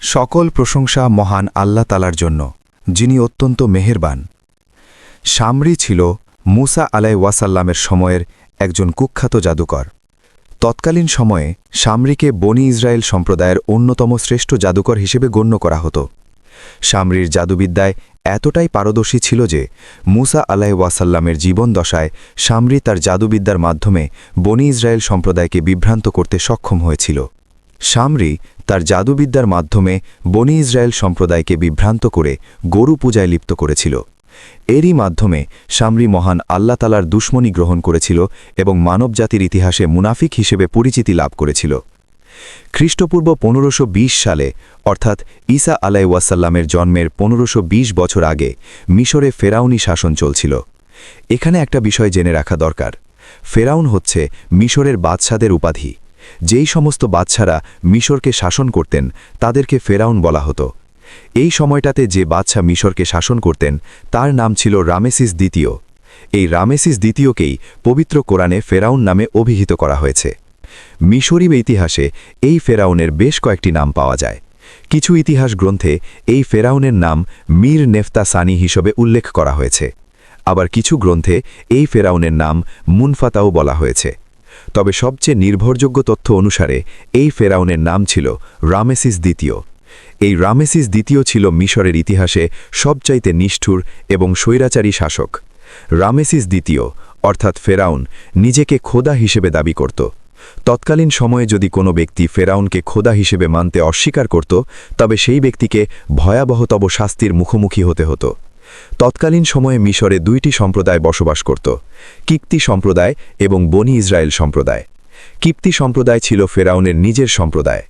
সকল প্রশংসা মহান আল্লাহ তালার জন্য, যিনি অত্যন্ত মেহেরবান। শামরি ছিল মুসা আলাইহিওয়াসাল্লামের সময়ের একজন কুখ্যাত জাদুকর। তৎকালীন সময়ে শামরিকে বনি ইসরায়েল সম্প্রদায়ের অন্যতম শ্রেষ্ঠ জাদুকর হিসেবে গণ্য করা হতো। শামরির জাদুবিদ্যায় এতটাই পারদর্শী ছিল যে মুসা আলাইহিওয়াসাল্লামের জীবনদশায় শামরি তার জাদুবিদ্যার মাধ্যমে বনি ইসরায়েল সম্প্রদায়কে বিভ্রান্ত করতে সক্ষম হয়েছিল। শামরি তার জাদুবিদ্যার মাধ্যমে বনি ইসরায়েল সম্প্রদায়কে বিভ্রান্ত করে গরু পূজায় লিপ্ত করেছিল। এরই মাধ্যমে শামরি মহান আল্লাহ তালার দুশমনি গ্রহণ করেছিল এবং মানবজাতির ইতিহাসে মুনাফিক হিসেবে পরিচিতি লাভ করেছিল। খ্রিস্টপূর্ব 1520 সালে অর্থাৎ ঈসা আলাইহিওয়াসাল্লামের জন্মের 1520 বছর আগে মিশরে ফেরাউনি শাসন চলছিল। এখানে একটা বিষয় জেনে রাখা দরকার। ফেরাউন হচ্ছে মিশরের বাদশাদের উপাধি। যেই সমস্ত বাদশারা মিশরকে শাসন করতেন তাদেরকে ফেরাউন বলা হতো। এই সময়টাতে যে বাদশা মিশরকে শাসন করতেন তার নাম ছিল রামেসিস দ্বিতীয়। এই রামেসিস দ্বিতীয়কেই পবিত্র কোরআনে ফেরাউন নামে অভিহিত করা হয়েছে। মিশরী ইতিহাসে এই ফেরাউনের বেশ কয়েকটি নাম পাওয়া যায়। কিছু ইতিহাস গ্রন্থে এই ফেরাউনের নাম মীর নেফতা সানি হিসেবে উল্লেখ করা হয়েছে। আবার কিছু গ্রন্থে এই ফেরাউনের নাম মুনফাতাও বলা হয়েছে। তবে সবচেয়ে নির্ভরযোগ্য তথ্য অনুসারে এই ফেরাউনের নাম ছিল রামেসিস দ্বিতীয়। এই রামেসিস দ্বিতীয় ছিল মিশরের ইতিহাসে সবচাইতে নিষ্ঠুর এবং স্বৈরাচারী শাসক। রামেসিস দ্বিতীয় অর্থাৎ ফেরাউন নিজেকে খোদা হিসেবে দাবি করত। তৎকালীন সময়ে যদি কোনো ব্যক্তি ফেরাউনকে খোদা হিসেবে মানতে অস্বীকার করত তবে সেই ব্যক্তিকে ভয়াবহতম শাস্তির মুখোমুখি হতে হতো। তৎকালীন সময়ে মিশরে দুইটি সম্প্রদায় বসবাস করত, কিপ্তি সম্প্রদায় এবং বনি ইসরায়েল সম্প্রদায়। কিপ্তি সম্প্রদায় ছিল ফেরাউনের নিজের সম্প্রদায়।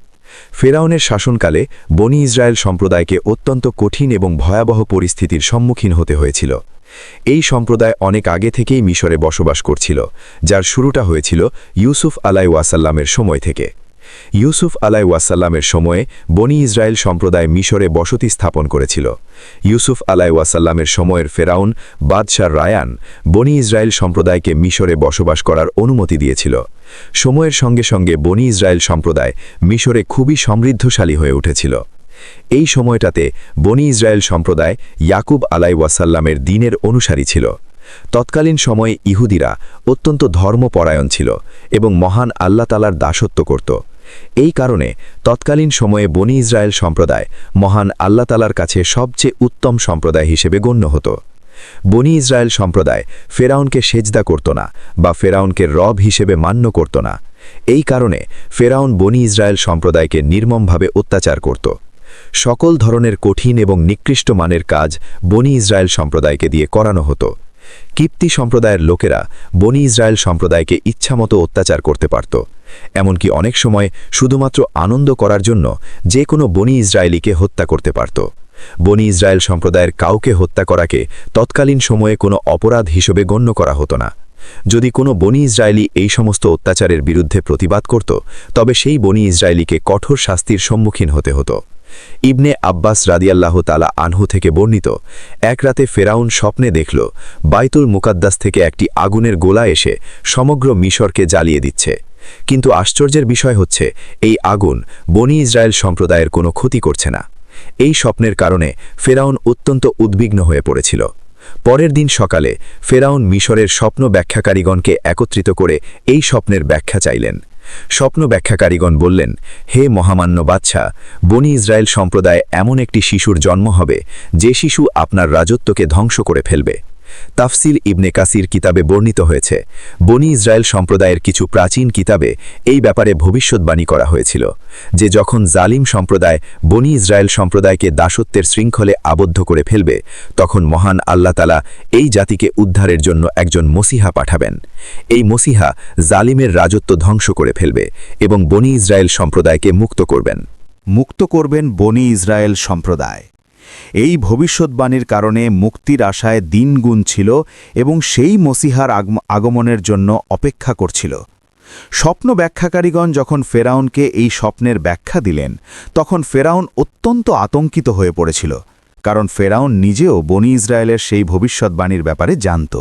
ফেরাউনের শাসনকালে বনি ইসরায়েল সম্প্রদায়কে অত্যন্ত কঠিন এবং ভয়াবহ পরিস্থিতির সম্মুখীন হতে হয়েছিল। এই সম্প্রদায় অনেক আগে থেকেই মিশরে বসবাস করছিল, যার শুরুটা হয়েছিল ইউসুফ আলাইহিওয়াসাল্লামের সময় থেকে। ইউসুফ আলাইহিওয়াসাল্লামের সময়ে বনি ইসরায়েল সম্প্রদায় মিশরে বসতি স্থাপন করেছিল। ইউসুফ আলাইহিওয়াসাল্লামের সময়ের ফেরাউন বাদশাহ রায়ান বনি ইসরায়েল সম্প্রদায়কে মিশরে বসবাস করার অনুমতি দিয়েছিল। সময়ের সঙ্গে সঙ্গে বনি ইসরায়েল সম্প্রদায় মিশরে খুবই সমৃদ্ধশালী হয়ে উঠেছিল। এই সময়টাতে বনি ইসরায়েল সম্প্রদায় ইয়াকুব আলাইহিওয়াসাল্লামের দ্বীনের অনুসারী ছিল। তৎকালীন সময়ে ইহুদিরা অত্যন্ত ধর্মপরায়ণ ছিল এবং মহান আল্লাহ তালার দাসত্ব করত। এই কারণে তৎকালীন সময়ে বনি ইসরায়েল সম্প্রদায় মহান আল্লাহ তালার কাছে সবচেয়ে উত্তম সম্প্রদায় হিসেবে গণ্য হতো। বনি ইসরায়েল সম্প্রদায় ফেরাউনকে সেজদা করত না বা ফেরাউনকে রব হিসেবে মান্য করত না। এই কারণে ফেরাউন বনি ইসরায়েল সম্প্রদায়কে নির্মমভাবে অত্যাচার করত। সকল ধরনের কঠিন এবং নিকৃষ্ট মানের কাজ বনি ইসরায়েল সম্প্রদায়কে দিয়ে করানো হতো। কিপ্তি সম্প্রদায়ের লোকেরা বনি ইসরায়েল সম্প্রদায়কে ইচ্ছামতো অত্যাচার করতে পারত। এমনকি অনেক সময় শুধুমাত্র আনন্দ করার জন্য যে কোনো বনি ইসরায়েলিকে হত্যা করতে পারত। বনি ইসরায়েল সম্প্রদায়ের কাউকে হত্যা করাকে তৎকালীন সময়ে কোনো অপরাধ হিসেবে গণ্য করা হতো না। যদি কোনো বনি ইসরায়েলি এই সমস্ত অত্যাচারের বিরুদ্ধে প্রতিবাদ করত তবে সেই বনি ইসরায়েলিকে কঠোর শাস্তির সম্মুখীন হতে হতো। ইবনে আব্বাস রাদিয়াল্লাহু তাআলা আনহু থেকে বর্ণিত, এক রাতে ফেরাউন স্বপ্নে দেখল বাইতুল মুকাদ্দাস থেকে একটি আগুনের গোলা এসে সমগ্র মিশরকে জ্বালিয়ে দিচ্ছে। কিন্তু আশ্চর্যের বিষয় হচ্ছে এই আগুন বনি ইসরায়েল সম্প্রদায়ের কোনো ক্ষতি করছে না। এই স্বপ্নের কারণে ফেরাউন অত্যন্ত উদ্বিগ্ন হয়ে পড়েছিল। পরের দিন সকালে ফেরাউন মিশরের স্বপ্ন ব্যাখ্যাকারীগণকে একত্রিত করে এই স্বপ্নের ব্যাখ্যা চাইলেন। স্বপ্ন ব্যাখ্যাকারীগণ বললেন, হে মহামান্য বাদশাহ, বনি ইসরায়েল সম্প্রদায় এমন একটি শিশুর জন্ম হবে যে শিশু আপনার রাজত্বকে ধ্বংস করে ফেলবে। তাফসির ইবনে কাসির কিতাবে বর্ণিত হয়েছে, বনি ইসরায়েল সম্প্রদায়ের কিছু প্রাচীন কিতাবে এই ব্যাপারে ভবিষ্যৎবাণী করা হয়েছিল যে যখন জালিম সম্প্রদায় বনি ইসরায়েল সম্প্রদায়কে দাসত্বের শৃঙ্খলে আবদ্ধ করে ফেলবে তখন মহান আল্লাহ তাআলা এই জাতিকে উদ্ধারের জন্য একজন মসিহা পাঠাবেন। এই মসিহা জালিমের রাজত্ব ধ্বংস করে ফেলবে এবং বনি ইসরায়েল সম্প্রদায়কে মুক্ত করবেন বনি ইসরায়েল সম্প্রদায়। এই ভবিষ্যৎবাণীর কারণে মুক্তির আশায় দিন গুনছিল এবং সেই মসিহার আগমনের জন্য অপেক্ষা করছিল। স্বপ্ন ব্যাখ্যাকারীগণ যখন ফেরাউনকে এই স্বপ্নের ব্যাখ্যা দিলেন তখন ফেরাউন অত্যন্ত আতঙ্কিত হয়ে পড়েছিল, কারণ ফেরাউন নিজেও বনি ইসরায়েলের সেই ভবিষ্যৎবাণীর ব্যাপারে জানত।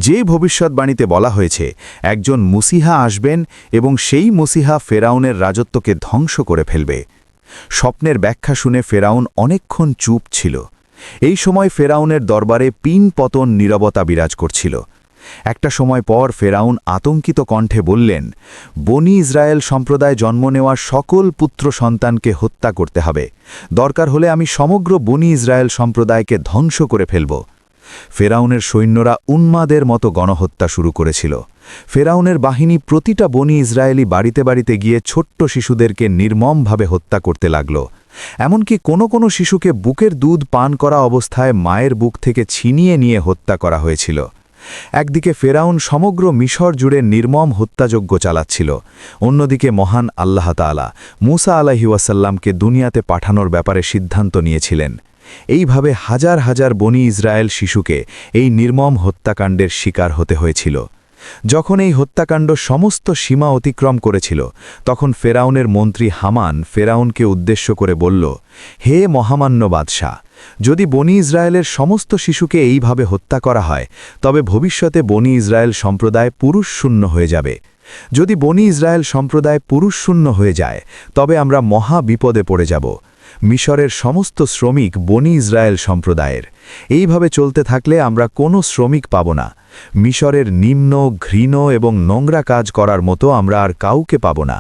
যে ভবিষ্যৎবাণীতে বলা হয়েছে একজন মসিহা আসবেন এবং সেই মসিহা ফেরাউনের রাজত্বকে ধ্বংস করে ফেলবে। স্বপ্নের ব্যাখ্যা শুনে ফেরাউন অনেকক্ষণ চুপ ছিল। এই সময় ফেরাউনের দরবারে পিন পতন নীরবতা বিরাজ করছিল। একটা সময় পর ফেরাউন আতঙ্কিত কণ্ঠে বললেন, বনি ইসরায়েল সম্প্রদায় জন্ম নেওয়া সকল পুত্র সন্তানকে হত্যা করতে হবে। দরকার হলে আমি সমগ্র বনি ইসরায়েল সম্প্রদায়কে ধ্বংস করে ফেলব। ফেরাউনের সৈন্যরা উন্মাদের মতো গণহত্যা শুরু করেছিল। ফেরাউনের বাহিনী প্রতিটা বনি ইসরায়েলি বাড়িতে বাড়িতে গিয়ে ছোট্ট শিশুদেরকে নির্মমভাবে হত্যা করতে লাগল। এমনকি কোনো শিশুকে বুকের দুধ পান করা অবস্থায় মায়ের বুক থেকে ছিনিয়ে নিয়ে হত্যা করা হয়েছিল। একদিকে ফেরাউন সমগ্র মিশর জুড়ে নির্মম হত্যাযজ্ঞ চালাচ্ছিল, অন্যদিকে মহান আল্লাহ তাআলা মুসা আলাইহি ওয়াসাল্লামকে দুনিয়াতে পাঠানোর ব্যাপারে সিদ্ধান্ত নিয়েছিলেন। এইভাবে হাজার হাজার বনি ইসরায়েল শিশুকে এই নির্মম হত্যাকাণ্ডের শিকার হতে হয়েছিল। যখন এই হত্যাকাণ্ড সমস্ত সীমা অতিক্রম করেছিল, তখন ফেরাউনের মন্ত্রী হামান ফেরাউনকে উদ্দেশ্য করে বলল, হে মহামান্য বাদশাহ, যদি বনি ইসরায়েলের সমস্ত শিশুকে এইভাবে হত্যা করা হয়, তবে ভবিষ্যতে বনি ইসরায়েল সম্প্রদায় পুরুষ শূন্য হয়ে যাবে। যদি বনি ইসরায়েল সম্প্রদায় পুরুষ শূন্য হয়ে যায়, তবে আমরা মহা বিপদে পড়ে যাব। মিশরের সমস্ত শ্রমিক বনি ইসরায়েল সম্প্রদায়ের। এইভাবে চলতে থাকলে আমরা কোনো শ্রমিক পাব না। মিশরের নিম্ন, ঘৃণ এবং নোংরা কাজ করার মতো আমরা আর কাউকে পাব না।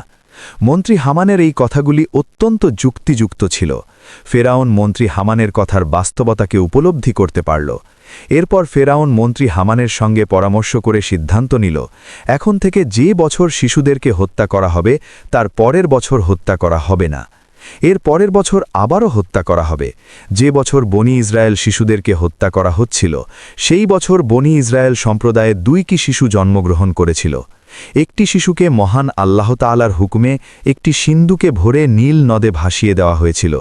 মন্ত্রী হামানের এই কথাগুলি অত্যন্ত যুক্তিযুক্ত ছিল। ফেরাউন মন্ত্রী হামানের কথার বাস্তবতাকে উপলব্ধি করতে পারল। এরপর ফেরাউন মন্ত্রী হামানের সঙ্গে পরামর্শ করে সিদ্ধান্ত নিল, এখন থেকে যে বছর শিশুদেরকে হত্যা করা হবে, তার পরের বছর হত্যা করা হবে না। এর পরের বছর আবারও হত্যা করা হবে। যে বছর বনি ইসরায়েল শিশুদেরকে হত্যা করা হচ্ছিল, সেই বছর বনি ইসরায়েল সম্প্রদায়ে 2টি শিশু জন্মগ্রহণ করেছিল। একটি শিশুকে মহান আল্লাহ তাআলার হুকুমে একটি সিন্দুকে ভরে নীল নদে ভাসিয়ে দেওয়া হয়েছিল।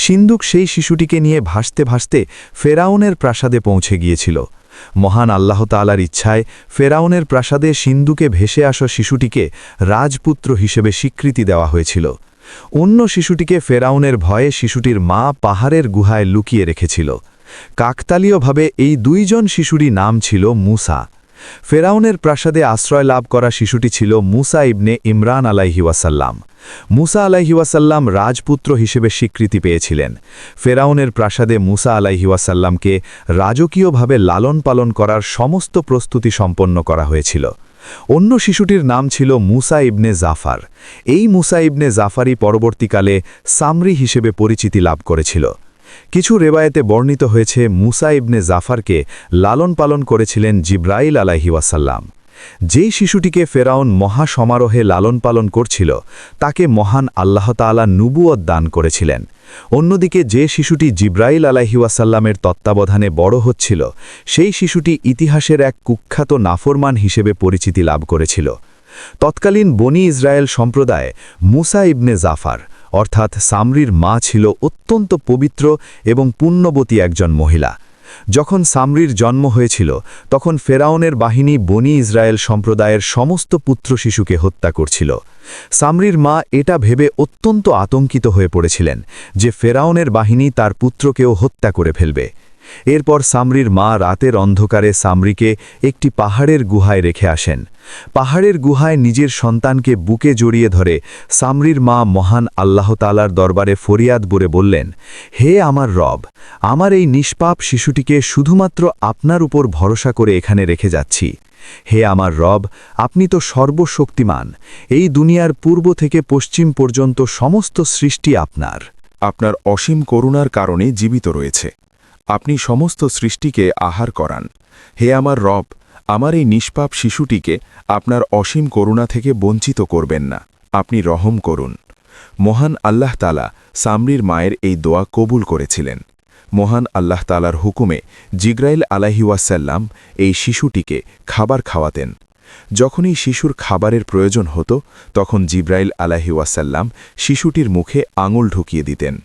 সিন্দুক সেই শিশুটিকে নিয়ে ভাসতে ভাসতে ফেরাউনের প্রাসাদে পৌঁছে গিয়েছিল। মহান আল্লাহ তাআলার ইচ্ছায় ফেরাউনের প্রাসাদে সিন্দুকে ভেসে আসা শিশুটিকে রাজপুত্র হিসেবে স্বীকৃতি দেওয়া হয়েছিল। অন্য শিশুটিকে ফেরাউনের ভয়ে শিশুটির মা পাহাড়ের গুহায় লুকিয়ে রেখেছিল। কাকতালীয়ভাবে এই 2 জন শিশুরই নাম ছিল মুসা। ফেরাউনের প্রাসাদে আশ্রয় লাভ করা শিশুটি ছিল মুসা ইবনে ইমরান আলাইহি ওয়াসাল্লাম। মুসা আলাইহি ওয়াসাল্লাম রাজপুত্র হিসেবে স্বীকৃতি পেয়েছিলেন। ফেরাউনের প্রাসাদে মুসা আলাইহি ওয়াসাল্লামকে রাজকীয়ভাবে লালন পালন করার সমস্ত প্রস্তুতি সম্পন্ন করা হয়েছিল। অন্য শিশুটির নাম ছিল মুসা ইবনে জাফার। এই মুসা ইবনে জাফারই পরবর্তীকালে সামরি হিসেবে পরিচিতি লাভ করেছিল। কিছু রেওয়ায়েতে বর্ণিত হয়েছে মুসা ইবনে জাফারকে লালন পালন করেছিলেন জিব্রাইল আলাইহি ওয়াসাল্লাম। যেই শিশুটিকে ফেরাউন মহা সমারোহে লালন পালন করছিল, তাকে মহান আল্লাহ তাআলা নবুয়ত দান করেছিলেন। অন্যদিকে যে শিশুটি জিব্রাইল আলাইহি ওয়াসাল্লামের তত্ত্বাবধানে বড় হচ্ছিল, সেই শিশুটি ইতিহাসের এক কুখ্যাত নাফরমান হিসেবে পরিচিতি লাভ করেছিল। তৎকালীন বনি ইসরায়েল সম্প্রদায় মুসা ইবনে জাফার অর্থাৎ সামরির মা ছিল অত্যন্ত পবিত্র এবং পুণ্যবতী একজন মহিলা। যখন সামরির জন্ম হয়েছিল, তখন ফেরাউনের বাহিনী বনি ইসরায়েল সম্প্রদায়ের সমস্ত পুত্র শিশুকে হত্যা করছিল। সামরির মা এটা ভেবে অত্যন্ত আতঙ্কিত হয়ে পড়েছিলেন যে ফেরাউনের বাহিনী তার পুত্রকেও হত্যা করে ফেলবে। এরপর সামরির মা রাতের অন্ধকারে সামরিকে একটি পাহাড়ের গুহায় রেখে আসেন। পাহাড়ের গুহায় নিজের সন্তানকে বুকে জড়িয়ে ধরে সামরির মা মহান আল্লাহ তাআলার দরবারে ফরিয়াদ বলে বললেন, হে আমার রব, আমার এই নিষ্পাপ শিশুটিকে শুধুমাত্র আপনার উপর ভরসা করে এখানে রেখে যাচ্ছি। হে আমার রব, আপনি তো সর্বশক্তিমান। এই দুনিয়ার পূর্ব থেকে পশ্চিম পর্যন্ত সমস্ত সৃষ্টি আপনার। আপনার অসীম করুণার কারণে জীবিত রয়েছে। আপনি সমস্ত সৃষ্টিকে আহার করান। হে আমার রব, আমার এই নিষ্পাপ শিশুটিকে আপনার অসীম করুণা থেকে বঞ্চিত করবেন না। আপনি রহম করুন। মহান আল্লাহ তাআলা সামরির মায়ের এই দোয়া কবুল করেছিলেন। মহান আল্লাহ তাআলার হুকুমে জিব্রাইল আলাইহি ওয়াসাল্লাম এই শিশুটিকে খাবার খাওয়াতেন। যখনই শিশুর খাবারের প্রয়োজন হতো, তখন জিব্রাইল আলাইহি ওয়াসাল্লাম শিশুটির মুখে আঙুল ঢুকিয়ে দিতেন।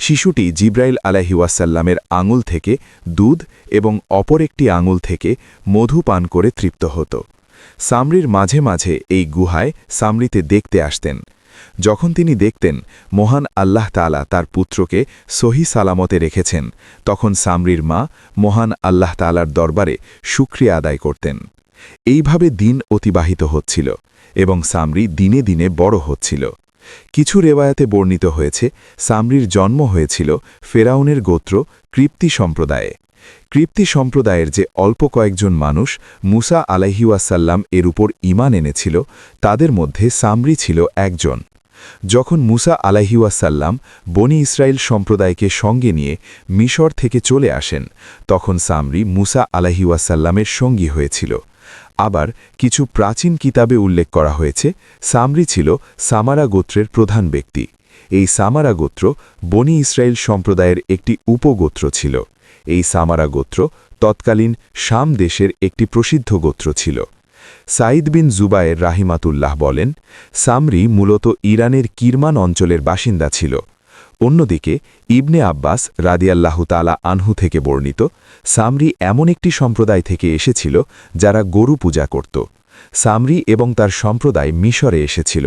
শিশুটি জিব্রাইল আলাইহি ওয়াসাল্লামের আঙুল থেকে দুধ এবং অপর একটি আঙুল থেকে মধু পান করে তৃপ্ত হতো। সামরির মাঝে মাঝে এই গুহায় সামরিতে দেখতে আসতেন। যখন তিনি দেখতেন মহান আল্লাহ তাআলা তার পুত্রকে সহি সালামতে রেখেছেন, তখন সামরির মা মহান আল্লাহ তাআলার দরবারে শুকরিয়া আদায় করতেন। এইভাবে দিন অতিবাহিত হচ্ছিল এবং সামরি দিনে দিনে বড় হচ্ছিল। কিছু রেওয়ায়াতে বর্ণিত হয়েছে সামরির জন্ম হয়েছিল ফেরাউনের গোত্র কৃপ্তি সম্প্রদায়ে। কৃপ্তি সম্প্রদায়ের যে অল্প কয়েকজন মানুষ মুসা আলাইহিওয়াসাল্লাম এর উপর ঈমান এনেছিল, তাদের মধ্যে সামরি ছিল একজন। যখন মুসা আলাইহিওয়াসাল্লাম বনি ইসরায়েল সম্প্রদায়কে সঙ্গে নিয়ে মিশর থেকে চলে আসেন, তখন সামরি মুসা আলাইহিওয়াসাল্লামের সঙ্গী হয়েছিল। আবার কিছু প্রাচীন কিতাবে উল্লেখ করা হয়েছে সামরি ছিল সামারা গোত্রের প্রধান ব্যক্তি। এই সামারা গোত্র বনি ইসরায়েল সম্প্রদায়ের একটি উপগোত্র ছিল। এই সামারা গোত্র তৎকালীন শাম দেশের একটি প্রসিদ্ধ গোত্র ছিল। সাইদ বিন জুবায়ের রাহিমাতুল্লাহ বলেন, সামরি মূলত ইরানের কিরমান অঞ্চলের বাসিন্দা ছিল। অন্যদিকে ইবনে আব্বাস রাদিয়াল্লাহু তাআলা আনহু থেকে বর্ণিত, সামরি এমন একটি সম্প্রদায় থেকে এসেছিল যারা গরু পূজা করত। সামরি এবং তার সম্প্রদায় মিশরে এসেছিল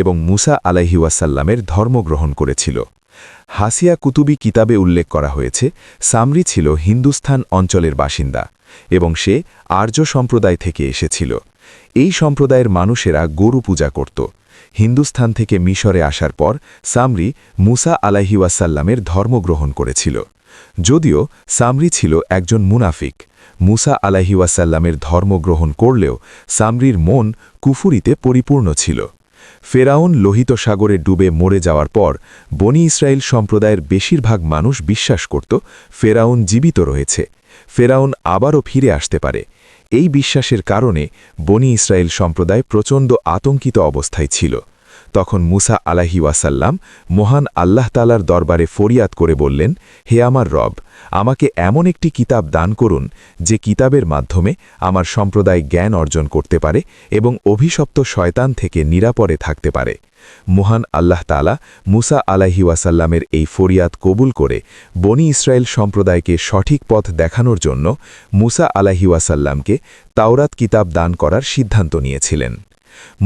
এবং মুসা আলাইহিওয়াসাল্লামের ধর্মগ্রহণ করেছিল। হাসিয়া কুতুবি কিতাবে উল্লেখ করা হয়েছে সামরি ছিল হিন্দুস্থান অঞ্চলের বাসিন্দা এবং সে আর্য সম্প্রদায় থেকে এসেছিল। এই সম্প্রদায়ের মানুষেরা গরু পূজা করত। হিন্দুস্থান থেকে মিশরে আসার পর সামরি মুসা আলাইহিওয়াসাল্লামের ধর্মগ্রহণ করেছিল। যদিও সামরি ছিল একজন মুনাফিক, মুসা আলাইহিওয়াসাল্লামের ধর্মগ্রহণ করলেও সামরির মন কুফুরিতে পরিপূর্ণ ছিল। ফেরাউন লোহিত সাগরে ডুবে মরে যাওয়ার পর বনি ইসরায়েল সম্প্রদায়ের বেশিরভাগ মানুষ বিশ্বাস করত ফেরাউন জীবিত রয়েছে, ফেরাউন আবারও ফিরে আসতে পারে। এই বিশ্বাসের কারণে বনি ইসরায়েল সম্প্রদায় প্রচণ্ড আতঙ্কিত অবস্থায় ছিল। তখন মুসা আলাইহিওয়াসাল্লাম মহান আল্লাহ তাআলার দরবারে ফরিয়াদ করে বললেন, হে আমার রব, আমাকে এমন একটি কিতাব দান করুন যে কিতাবের মাধ্যমে আমার সম্প্রদায় জ্ঞান অর্জন করতে পারে এবং অভিশপ্ত শয়তান থেকে নিরাপদে থাকতে পারে। মহান আল্লাহ তাআলা মুসা আলাইহিওয়াসাল্লামের এই ফরিয়াদ কবুল করে বনি ইসরায়েল সম্প্রদায়কে সঠিক পথ দেখানোর জন্য মুসা আলাইহিওয়াসাল্লামকে তাওরাত কিতাব দান করার সিদ্ধান্ত নিয়েছিলেন।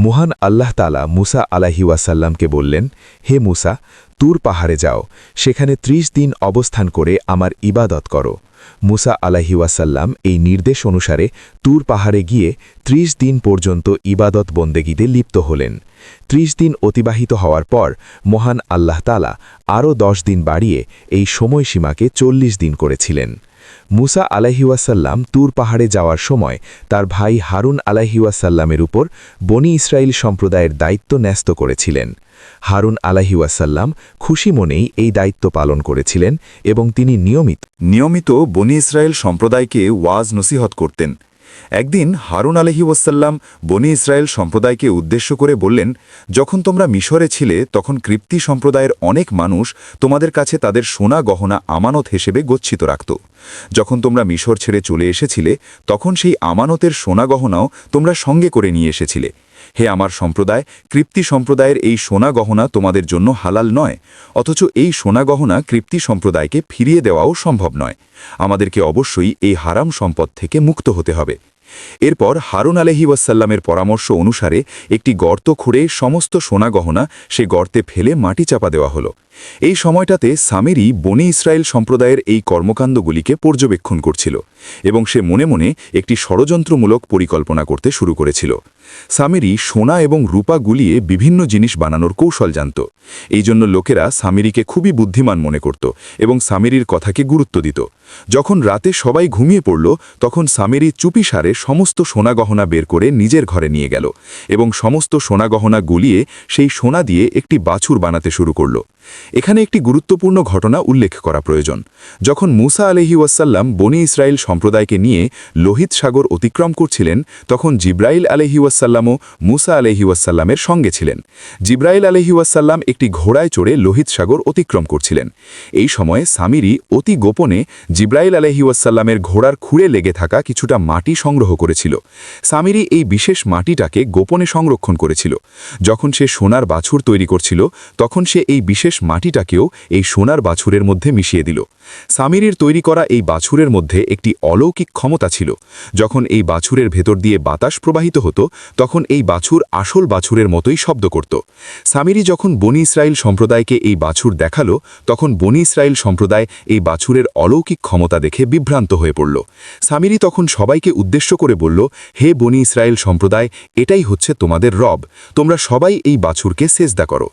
মহান আল্লাহ তাআলা মুসা আলাইহিওয়াসাল্লামকে বললেন, হে মুসা, তুর পাহাড়ে যাও, সেখানে ৩০ দিন অবস্থান করে আমার ইবাদত করো। মুসা আলাইহিওয়াসাল্লাম এই নির্দেশ অনুসারে তুর পাহাড়ে গিয়ে ৩০ দিন পর্যন্ত ইবাদত বন্দেগীতে লিপ্ত হলেন। ৩০ দিন অতিবাহিত হওয়ার পর মহান আল্লাহ তাআলা আরও ১০ দিন বাড়িয়ে এই সময়সীমাকে ৪০ দিন করেছিলেন। মুসা আলাইহিওয়াসাল্লাম তুর পাহাড়ে যাওয়ার সময় তার ভাই হারুন আলাইহিওয়াসাল্লামের উপর বনি ইসরায়েল সম্প্রদায়ের দায়িত্ব ন্যস্ত করেছিলেন। হারুন আলাইহিওয়াসাল্লাম খুশি মনেই এই দায়িত্ব পালন করেছিলেন এবং তিনি নিয়মিত বনি ইসরায়েল সম্প্রদায়কে ওয়াজ নসিহত করতেন। একদিন হারুন আলাইহিওয়াসাল্লাম বনি ইসরায়েল সম্প্রদায়কে উদ্দেশ্য করে বললেন, যখন তোমরা মিশরে ছিলে তখন কৃপ্তি সম্প্রদায়ের অনেক মানুষ তোমাদের কাছে তাদের সোনা গহনা আমানত হিসেবে গচ্ছিত রাখত। যখন তোমরা মিশর ছেড়ে চলে এসেছিলে তখন সেই আমানতের সোনা গহনাও তোমরা সঙ্গে করে নিয়ে এসেছিলে। হে আমার সম্প্রদায়, কৃপ্তি সম্প্রদায়ের এই সোনা গহনা তোমাদের জন্য হালাল নয়, অথচ এই সোনা গহনা কৃপ্তি সম্প্রদায়কে ফিরিয়ে দেওয়াও সম্ভব নয়। আমাদেরকে অবশ্যই এই হারাম সম্পদ থেকে মুক্ত হতে হবে। এরপর হারুন আলাইহিওয়াসাল্লামের পরামর্শ অনুসারে একটি গর্ত খুঁড়ে সমস্ত সোনা গহনা সে গর্তে ফেলে মাটি চাপা দেওয়া হলো। এই সময়টাতে সামেরি বনি ইসরায়েল সম্প্রদায়ের এই কর্মকাণ্ডগুলিকে পর্যবেক্ষণ করছিল এবং সে মনে মনে একটি ষড়যন্ত্রমূলক পরিকল্পনা করতে শুরু করেছিল। সামেরি সোনা এবং রূপা গুলিয়ে বিভিন্ন জিনিস বানানোর কৌশল জানত। এই জন্য লোকেরা সামেরিকে খুবই বুদ্ধিমান মনে করত এবং সামেরির কথাকে গুরুত্ব দিত। যখন রাতে সবাই ঘুমিয়ে পড়ল তখন সামেরি চুপিসারে সমস্ত সোনা গহনা বের করে নিজের ঘরে নিয়ে গেল এবং সমস্ত সোনা গহনা গুলিয়ে সেই সোনা দিয়ে একটি বাছুর বানাতে শুরু করল। এখানে একটি গুরুত্বপূর্ণ ঘটনা উল্লেখ করা প্রয়োজন। যখন মুসা আলাইহিওয়াসাল্লাম বনি ইসরায়েল সম্প্রদায়কে নিয়ে লোহিত সাগর অতিক্রম করছিলেন তখন জিব্রাইল আলাইহিওয়াসাল্লামও মুসা আলাইহিওয়াসাল্লামের সঙ্গে ছিলেন। জিব্রাইল আলাইহিওয়াসাল্লাম একটি ঘোড়ায় চড়ে লোহিত সাগর অতিক্রম করছিলেন। এই সময়ে সামিরি অতি গোপনে জিব্রাইল আলাইহিওয়াসাল্লামের ঘোড়ার খুঁড়ে লেগে থাকা কিছুটা মাটি সংগ্রহ করেছিল। সামিরি এই বিশেষ মাটিটাকে গোপনে সংরক্ষণ করেছিল। যখন সে সোনার বাছুর তৈরি করছিল তখন সে এই বিশেষ মাটিটাকেও এই সোনার বাছুরের মধ্যে মিশিয়ে দিল। সামিরির তৈরি করা এই বাছুরের মধ্যে একটি অলৌকিক ক্ষমতা ছিল। যখন এই বাছুরের ভেতর দিয়ে বাতাস প্রবাহিত হতো তখন এই বাছুর আসল বাছুরের মতোই শব্দ করত। সামিরি যখন বনি ইসরায়েল সম্প্রদায়কে এই বাছুর দেখালো তখন বনি ইসরায়েল সম্প্রদায় এই বাছুরের অলৌকিক ক্ষমতা দেখে বিভ্রান্ত হয়ে পড়ল। সামিরি তখন সবাইকে উদ্দেশ্য করে বলল, হে বনি ইসরায়েল সম্প্রদায়, এটাই হচ্ছে তোমাদের রব, তোমরা সবাই এই বাছুরকে সেজদা করো।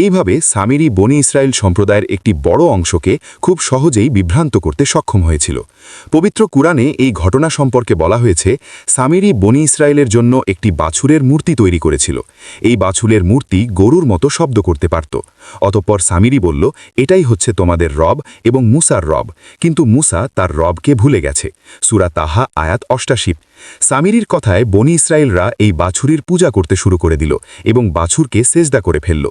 এইভাবে সামিরি বনি ইসরায়েল সম্প্রদায়ের একটি বড় অংশকে খুব সহজেই বিভ্রান্ত করতে সক্ষম হয়েছিল। পবিত্র কুরআনে এই ঘটনা সম্পর্কে বলা হয়েছে, সামিরি বনি ইসরায়েলের জন্য একটি বাছুরের মূর্তি তৈরি করেছিল। এই বাছুরের মূর্তি গরুর মতো শব্দ করতে পারত। অতঃপর সামিরি বলল, এটাই হচ্ছে তোমাদের রব এবং মুসার রব, কিন্তু মুসা তার রবকে ভুলে গেছে। সূরা তাহা আয়াত ৮৮। সামিরির কথায় বনি ইসরায়েলরা এই বাছুরির পূজা করতে শুরু করে দিল এবং বাছুরকে সেজদা করে ফেলল।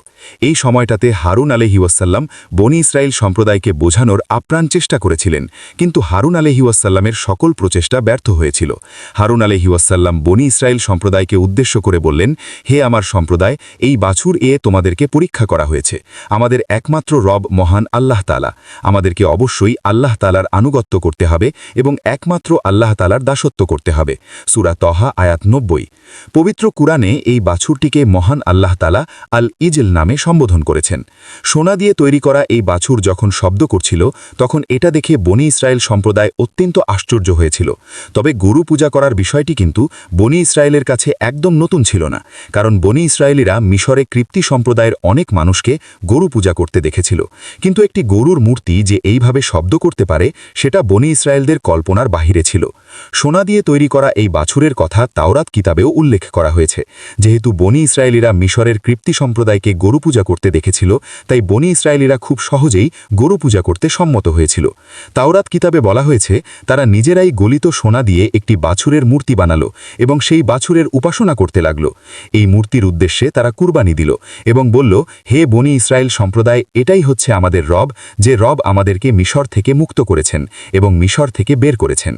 এই সময়টাতে হারুন আলাইহিওয়াসাল্লাম বনি ইসরায়েল সম্প্রদায়কে বোঝানোর আপ্রাণ চেষ্টা করেছিলেন, কিন্তু হারুন আলাইহিওয়াসাল্লামের সকল প্রচেষ্টা ব্যর্থ হয়েছিল। হারুন আলাইহিওয়াসাল্লাম বনি ইসরায়েল সম্প্রদায়কে উদ্দেশ্য করে বললেন, হে আমার সম্প্রদায়, এই বাছুর তোমাদেরকে পরীক্ষা করা হয়েছে। আমাদের একমাত্র রব মহান আল্লাহ তাআলা। আমাদেরকে অবশ্যই আল্লাহ তাআলার আনুগত্য করতে হবে এবং একমাত্র আল্লাহ তাআলার দাসত্ব করতে হবে। সূরা তহা আয়াত ৯০। পবিত্র কুরআনে এই বাছুরটিকে মহান আল্লাহ তাআলা আল ইজল নামে সম্বোধন করেছেন। সোনা দিয়ে তৈরি করা এই বাছুর যখন শব্দ করছিল, তখন এটা দেখে বনি ইসরায়েল সম্প্রদায় অত্যন্ত আশ্চর্য হয়েছিল। তবে গরু পূজা করার বিষয়টি কিন্তু বনি ইসরায়েলের কাছে একদম নতুন ছিল না, কারণ বনি ইসরায়েলিরা মিশরে কৃপ্তি সম্প্রদায়ের অনেক মানুষকে গরু পূজা করতে দেখেছিল। কিন্তু একটি গরুর মূর্তি যে এইভাবে শব্দ করতে পারে, সেটা বনি ইসরায়েলদের কল্পনার বাহিরে ছিল। সোনা দিয়ে তৈরি করা এই বাছুরের কথা তাওরাত কিতাবেও উল্লেখ করা হয়েছে। যেহেতু বনি ইসরায়েলিরা মিশরের কৃপ্তি সম্প্রদায়কে গরু পূজা করতে দেখেছিল, তাই বনি ইসরায়েলিরা খুব সহজেই গরু পূজা করতে সম্মত হয়েছিল। তাওরাত কিতাবে বলা হয়েছে, তারা নিজেরাই গলিত সোনা দিয়ে একটি বাছুরের মূর্তি বানালো এবং সেই বাছুরের উপাসনা করতে লাগল। এই মূর্তির উদ্দেশ্যে তারা কুরবানি দিল এবং বলল, হে বনি ইসরায়েল সম্প্রদায়, এটাই হচ্ছে আমাদের রব, যে রব আমাদেরকে মিশর থেকে মুক্ত করেছেন এবং মিশর থেকে বের করেছেন।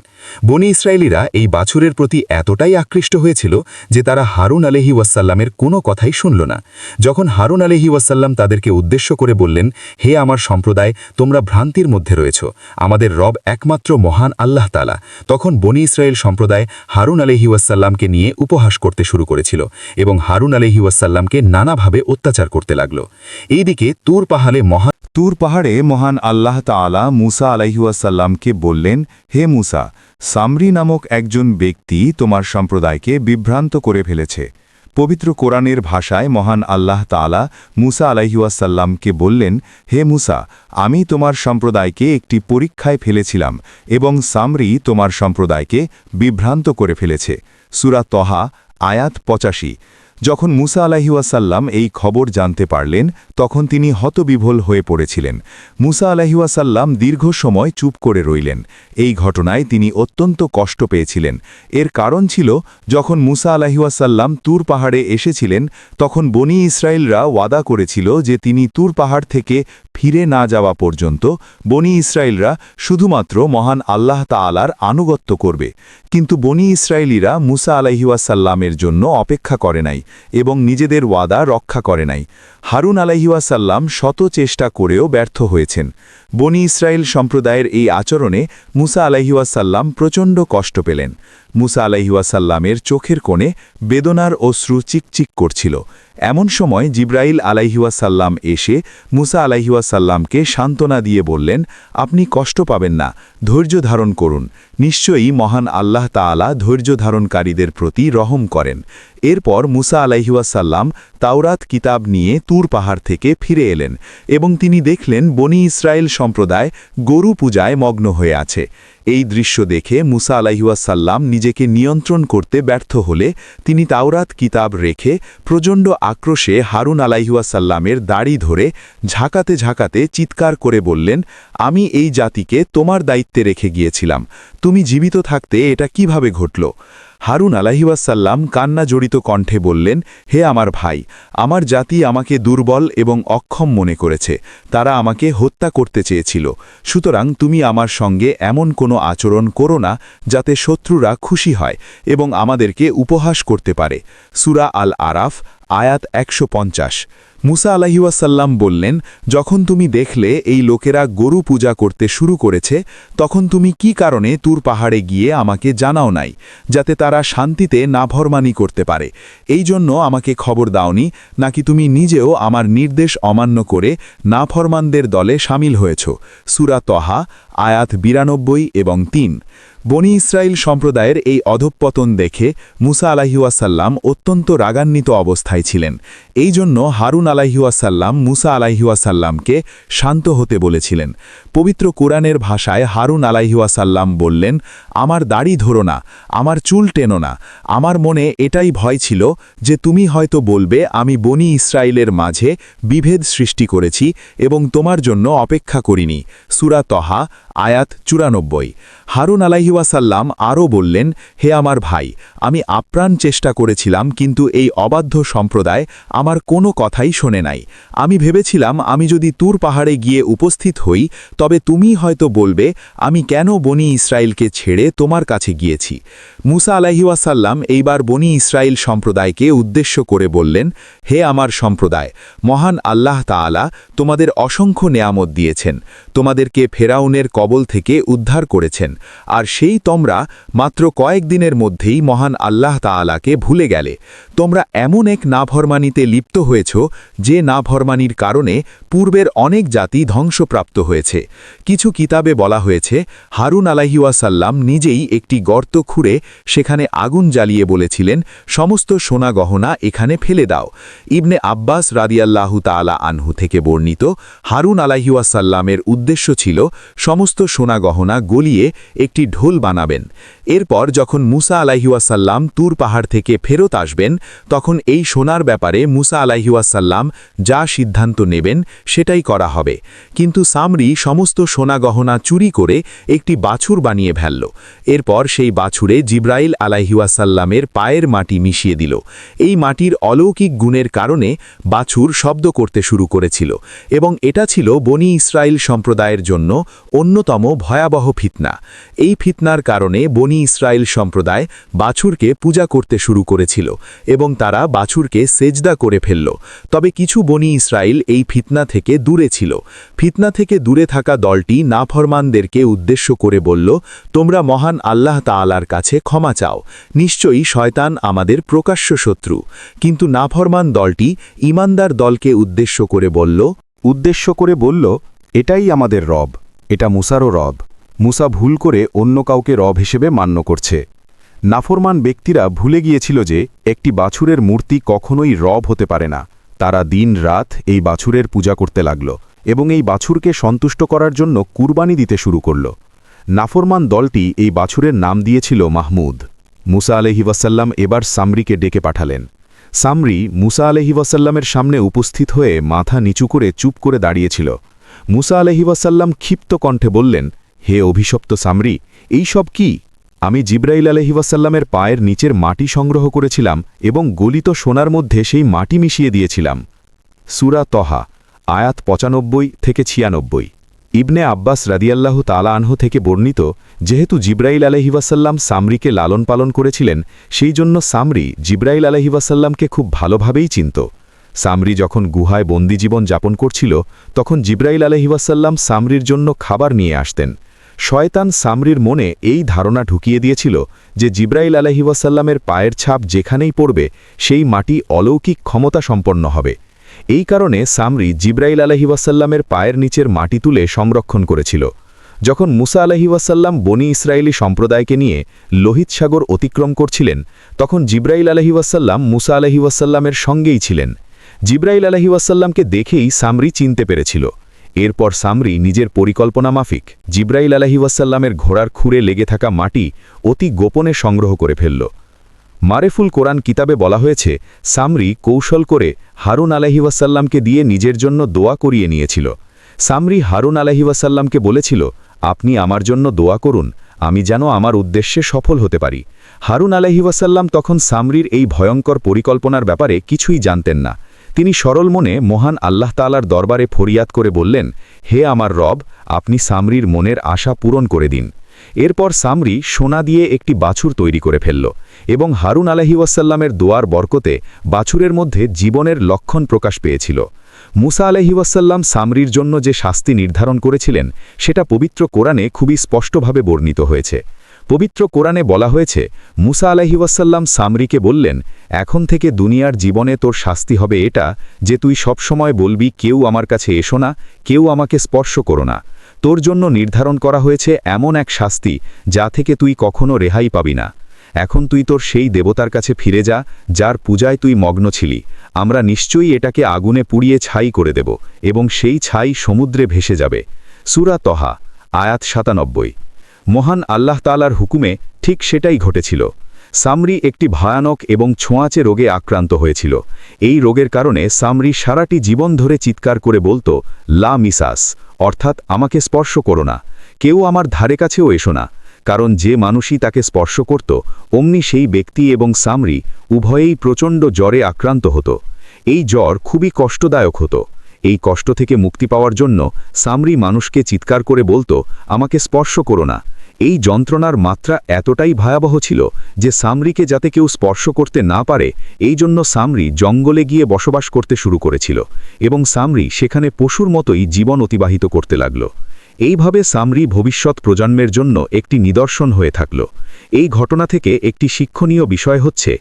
বনি ইসরায়েলিরা এই বাছুরের প্রতি এতটাই আকৃষ্ট হয়েছিল যে তারা হারুন আলাইহিওয়াসাল্লামের কোনো কথাই শুনল না। যখন হারুন আলাইহিওয়াসাল্লাম তাদেরকে উদ্দেশ্য করে বললেন, হে আমার সম্প্রদায়, তোমরা ভ্রান্তির মধ্যে রয়েছ, আমাদের রব একমাত্র মহান আল্লাহ তাআলা, তখন বনি ইসরায়েল সম্প্রদায় হারুন আলাইহিওয়াসাল্লামকে নিয়ে উপহাস করতে শুরু করেছিল এবং হারুন আলাইহিওয়াসাল্লামকে নানাভাবে অত্যাচার করতে লাগল। এইদিকে তুর পাহাড়ে মহান আল্লাহ তাআলা মুসা আলাইহিওয়াসাল্লামকে বললেন, হে মুসা, সামরি নামক একজন ব্যক্তি তোমার সম্প্রদায়কে বিভ্রান্ত করে ফেলেছে। পবিত্র কোরআনের ভাষায় মহান আল্লাহ তাআলা মুসা আলাইহিওয়াসাল্লামকে বললেন, হে মুসা, আমি তোমার সম্প্রদায়কে একটি পরীক্ষায় ফেলেছিলাম এবং সামরি তোমার সম্প্রদায়কে বিভ্রান্ত করে ফেলেছে। সূরা তহা আয়াত ৮৫। যখন মুসা আলাইহিওয়াসাল্লাম এই খবর জানতে পারলেন, তখন তিনি হতবিভোল হয়ে পড়েছিলেন। মুসা আলাইহিওয়াসাল্লাম দীর্ঘ সময় চুপ করে রইলেন। এই ঘটনায় তিনি অত্যন্ত কষ্ট পেয়েছিলেন। এর কারণ ছিল, যখন মুসা আলাইহিওয়াসাল্লাম তুর পাহাড়ে এসেছিলেন, তখন বনি ইসরায়েলরা ওয়াদা করেছিল যে তিনি তুর পাহাড় থেকে ফিরে না যাওয়া পর্যন্ত বনি ইসরায়েলরা শুধুমাত্র মহান আল্লাহ তাআলার আনুগত্য করবে। কিন্তু বনি ইসরায়েলিরা মুসা আলাইহিওয়াসাল্লামের জন্য অপেক্ষা করে নাই এবং নিজেদের ওয়াদা রক্ষা করে নাই। হারুন আলাইহিওয়াসাল্লাম শত চেষ্টা করেও ব্যর্থ হয়েছেন। বনি ইসরায়েল সম্প্রদায়ের এই আচরণে মুসা আলাইহিওয়াসাল্লাম প্রচণ্ড কষ্ট পেলেন। মুসা আলাইহিওয়াসাল্লামের চোখের কোণে বেদনার অশ্রু চিকচিক করছিল। এমন সময় জিব্রাইল আলাইহিওয়াসাল্লাম এসে মুসা আলাইহিওয়াসাল্লামকে সান্ত্বনা দিয়ে বললেন, আপনি কষ্ট পাবেন না, ধৈর্য ধারণ করুন। নিশ্চয়ই মহান আল্লাহ তাআলা ধৈর্য ধারণকারীদের প্রতি রহম করেন। এরপর মুসা আলাইহিওয়াসাল্লাম তাওরাত কিতাব নিয়ে তুর পাহাড় থেকে ফিরে এলেন এবং তিনি দেখলেন বনি ইসরায়েল সম্প্রদায় গরু পূজায় মগ্ন হয়ে আছে। এই দৃশ্য দেখে মুসা আলাইহিওয়াসাল্লাম নিজেকে নিয়ন্ত্রণ করতে ব্যর্থ হলে তিনি তাওরাত কিতাব রেখে প্রচণ্ড আক্রোশে হারুন আলাইহিওয়াসাল্লামের দাড়ি ধরে ঝাঁকাতে ঝাঁকাতে চিৎকার করে বললেন, আমি এই জাতিকে তোমার দায়িত্বে রেখে গিয়েছিলাম, তুমি জীবিত থাকতে এটা কিভাবে ঘটল? হারুন আলাইহিওয়াসাল্লাম কান্না জড়িত কণ্ঠে বললেন, হে আমার ভাই, আমার জাতি আমাকে দুর্বল এবং অক্ষম মনে করেছে, তারা আমাকে হত্যা করতে চেয়েছিল। সুতরাং তুমি আমার সঙ্গে এমন কোনো আচরণ করো না যাতে শত্রুরা খুশি হয় এবং আমাদেরকে উপহাস করতে পারে। সূরা আল আরাফ আয়াত ১৫০। মুসা আলাইহিওয়াসাল্লাম বললেন, যখন তুমি দেখলে এই লোকেরা গরু পূজা করতে শুরু করেছে, তখন তুমি কি কারণে তুর পাহাড়ে গিয়ে আমাকে জানাও নাই, যাতে তারা শান্তিতে নাফরমানি করতে পারে? এই জন্য আমাকে খবর দাওনি, নাকি তুমি নিজেও আমার নির্দেশ অমান্য করে নাফরমানদের দলে সামিল হয়েছ? সূরা তহা আয়াত ৯২ এবং ৩। বনি ইসরায়েল সম্প্রদায়ের এই অধঃপতন দেখে মুসা আলাইহিওয়াসাল্লাম অত্যন্ত রাগান্বিত অবস্থায় ছিলেন। এই জন্য হারুন আলাইহিওয়াসাল্লাম মুসা আলাইহিওয়াসাল্লামকে শান্ত হতে বলেছিলেন। পবিত্র কোরআনের ভাষায় হারুন আলাইহিওয়াসাল্লাম বললেন, আমার দাড়ি ধরো না, আমার চুল টেনো না, আমার মনে এটাই ভয় ছিল যে তুমি হয়তো বলবে আমি বনি ইসরায়েলের মাঝে বিভেদ সৃষ্টি করেছি এবং তোমার জন্য অপেক্ষা করিনি। সূরা তহা আয়াত 94। হারুন আলাইহিওয়াসাল্লাম আরও বললেন, হে আমার ভাই, আমি আপ্রাণ চেষ্টা করেছিলাম কিন্তু এই অবাধ্য সম্প্রদায় আমার কোনো কথাই শোনে নাই। আমি ভেবেছিলাম আমি যদি তুর পাহাড়ে গিয়ে উপস্থিত হই তবে তুমি হয়তো বলবে আমি কেন বনি ইসরায়েলকে ছেড়ে তোমার কাছে গিয়েছি। মুসা আলাইহিওয়াসাল্লাম এইবার বনি ইসরায়েল সম্প্রদায়কে উদ্দেশ্য করে বললেন, হে আমার সম্প্রদায়, মহান আল্লাহ তাআলা তোমাদের অসংখ্য নেয়ামত দিয়েছেন, তোমাদেরকে ফেরাউনের কবল থেকে উদ্ধার করেছেন, আর সেই তোমরা মাত্র কয়েকদিনের মধ্যেই মহান আল্লাহ তাআলাকে ভুলে গেলে। তোমরা এমন এক নাফরমানিতে লিপ্ত হয়েছ যে নাফরমানির কারণে পূর্বের অনেক জাতি ধ্বংসপ্রাপ্ত হয়েছে। কিছু কিতাবে বলা হয়েছে হারুন আলাইহিওয়াসাল্লাম নিজেই একটি গর্ত খুঁড়ে সেখানে আগুন জ্বালিয়ে বলেছিলেন, সমস্ত সোনা গহনা এখানে ফেলে দাও। ইবনে আব্বাস রাদিয়াল্লাহু তাআলা আনহু থেকে বর্ণিত, হারুন আলাইহিওয়াসাল্লামের উদ্দেশ্য ছিল সমস্ত সোনা গহনা গলিয়ে একটি ঢোল বানাবেন। এরপর যখন মুসা আলাইহিওয়াসাল্লাম তুর পাহাড় থেকে ফেরত আসবেন তখন এই সোনার ব্যাপারে মুসা আলাইহিওয়াসাল্লাম যা সিদ্ধান্ত নেবেন সেটাই করা হবে। কিন্তু সামরি সমস্ত সোনা গহনা চুরি করে একটি বাছুর বানিয়ে ফেলল। এরপর সেই বাছুরে জিব্রাইল আলাইহিওয়াসাল্লামের পায়ের মাটি মিশিয়ে দিল। এই মাটির অলৌকিক গুণের কারণে বাছুর শব্দ করতে শুরু করেছিল এবং এটা ছিল বনি ইসরায়েল সম্প্রদায়ের জন্য অন্যতম ভয়াবহ ফিতনা। এই ফিতনার কারণে বনি ইসরায়েল সম্প্রদায় বাছুরকে পূজা করতে শুরু করেছিল এবং তারা বাছুরকে সেজদা করে ফেলল। তবে কিছু বনি ইসরায়েল এই ফিতনা থেকে দূরে ছিল। ফিতনা থেকে দূরে থাকা দলটি নাফরমানদেরকে উদ্দেশ্য করে বলল, তোমরা মহান আল্লাহ তাআলার কাছে ক্ষমা চাও, নিশ্চয়ই শয়তান আমাদের প্রকাশ্য শত্রু। কিন্তু নাফরমান দলটি ঈমানদার দলকে উদ্দেশ্য করে বলল, এটাই আমাদের রব, এটা মুসারও রব। মুসা ভুল করে অন্য কাউকে রব হিসেবে মান্য করছে। নাফরমান ব্যক্তিরা ভুলে গিয়েছিল যে একটি বাছুরের মূর্তি কখনোই রব হতে পারে না। তারা দিন রাত এই বাছুরের পূজা করতে লাগল এবং এই বাছুরকে সন্তুষ্ট করার জন্য কুরবানি দিতে শুরু করল। নাফরমান দলটি এই বাছুরের নাম দিয়েছিল মাহমুদ। মুসা আলাইহিওয়াসাল্লাম এবার সামরিকে ডেকে পাঠালেন। সামরি মুসা আলাইহিওয়াসাল্লামের সামনে উপস্থিত হয়ে মাথা নিচু করে চুপ করে দাঁড়িয়েছিল। মুসা আলাইহিওয়াসাল্লাম ক্ষিপ্ত কণ্ঠে বললেন, হে অভিশপ্ত সামরি, এই সব কি? আমি জিব্রাইল আলাইহিওয়াসাল্লামের পায়ের নিচের মাটি সংগ্রহ করেছিলাম এবং গলিত সোনার মধ্যে সেই মাটি মিশিয়ে দিয়েছিলাম। সূরা তহা আয়াত 95 থেকে 96। ইবনে আব্বাস রাদিয়াল্লাহু তাআলা আনহু থেকে বর্ণিত, যেহেতু জিব্রাইল আলাইহিওয়াসাল্লাম সামরিকে লালন পালন করেছিলেন সেই জন্য সামরি জিব্রাইল আলাইহিওয়াসাল্লামকে খুব ভালোভাবেই চিনত। সামরি যখন গুহায় বন্দি জীবন যাপন করছিল তখন জিব্রাইল আলাইহিওয়াসাল্লাম সামরির জন্য খাবার নিয়ে আসতেন। শয়তান সামরির মনে এই ধারণা ঢুকিয়ে দিয়েছিল যে জিব্রাইল আলাইহিওয়াসাল্লামের পায়ের ছাপ যেখানেই পড়বে সেই মাটি অলৌকিক ক্ষমতা সম্পন্ন হবে। এই কারণে সামরি জিব্রাইল আলাইহিওয়াসাল্লামের পায়ের নিচের মাটি তুলে সংরক্ষণ করেছিল। যখন মুসা আলাইহিওয়াসাল্লাম বনি ইসরায়েলি সম্প্রদায়কে নিয়ে লোহিত সাগর অতিক্রম করছিলেন তখন জিব্রাইল আলাইহিওয়াসাল্লাম মুসা আলাইহিওয়াসাল্লামের সঙ্গেই ছিলেন। জিব্রাইল আলাইহিওয়াসাল্লামকে দেখেই সামরি চিনতে পেরেছিল। এরপর সামরি নিজের পরিকল্পনা মাফিক জিব্রাইল আলাইহিওয়াসাল্লামের ঘোড়ার খুঁড়ে লেগে থাকা মাটি অতি গোপনে সংগ্রহ করে ফেলল। মারেফুল কোরআন কিতাবে বলা হয়েছে সামরি কৌশল করে হারুন আলাইহিওয়াসাল্লামকে দিয়ে নিজের জন্য দোয়া করিয়ে নিয়েছিল। সামরি হারুন আলাইহিওয়াসাল্লামকে বলেছিল, আপনি আমার জন্য দোয়া করুন, আমি যেন আমার উদ্দেশ্যে সফল হতে পারি। হারুন আলাইহিওয়াসাল্লাম তখন সামরির এই ভয়ঙ্কর পরিকল্পনার ব্যাপারে কিছুই জানতেন না। তিনি সরল মনে মহান আল্লাহ তাআলার দরবারে ফরিয়াদ করে বললেন, হে আমার রব, আপনি সামরির মনের আশা পূরণ করে দিন। এরপর সামরি সোনা দিয়ে একটি বাছুর তৈরি করে ফেলল এবং হারুন আলাইহিওয়াসাল্লামের দোয়ার বরকতে বাছুরের মধ্যে জীবনের লক্ষণ প্রকাশ পেয়েছিল। মুসা আলাইহিওয়াসাল্লাম সামরির জন্য যে শাস্তি নির্ধারণ করেছিলেন সেটা পবিত্র কোরআনে খুবই স্পষ্টভাবে বর্ণিত হয়েছে। পবিত্র কোরআনে বলা হয়েছে, মুসা আলাইহিওয়াসাল্লাম সামরিকে বললেন, এখন থেকে দুনিয়ার জীবনে তোর শাস্তি হবে এটা যে তুই সবসময় বলবি কেউ আমার কাছে এসো না, কেউ আমাকে স্পর্শ করো না। তোর জন্য নির্ধারণ করা হয়েছে এমন এক শাস্তি যা থেকে তুই কখনো রেহাই পাবি না। এখন তুই তোর সেই দেবতার কাছে ফিরে যা যার পূজায় তুই মগ্ন ছিলি। আমরা নিশ্চয়ই এটাকে আগুনে পুড়িয়ে ছাই করে দেব এবং সেই ছাই সমুদ্রে ভেসে যাবে। সূরা তহা আয়াত ৯৭। মহান আল্লাহ তাআলার হুকুমে ঠিক সেটাই ঘটেছিল। সামরি একটি ভয়ানক এবং ছোঁয়াচে রোগে আক্রান্ত হয়েছিল। এই রোগের কারণে সামরি সারাটি জীবন ধরে চিৎকার করে বলতো, লা মিসাস, অর্থাৎ আমাকে স্পর্শ করো না, কেউ আমার ধারে কাছেও এসো না। কারণ যে মানুষই তাকে স্পর্শ করত অমনি সেই ব্যক্তি এবং সামরি উভয়েই প্রচণ্ড জ্বরে আক্রান্ত হতো। এই জ্বর খুবই কষ্টদায়ক হতো। এই কষ্ট থেকে মুক্তি পাওয়ার জন্য সামরি মানুষকে চিৎকার করে বলতো, আমাকে স্পর্শ করো না। এই যন্ত্রণার মাত্রা এতটাই ভয়াবহ ছিল যে সামরিকে যাতে কেউ স্পর্শ করতে না পারে এই জন্য সামরি জঙ্গলে গিয়ে বসবাস করতে শুরু করেছিল এবং সামরি সেখানে পশুর মতোই জীবন অতিবাহিত করতে লাগল। এইভাবে সামরি ভবিষ্যৎ প্রজন্মের জন্য একটি নিদর্শন হয়ে থাকল। এই ঘটনা থেকে একটি শিক্ষণীয় বিষয় হচ্ছে,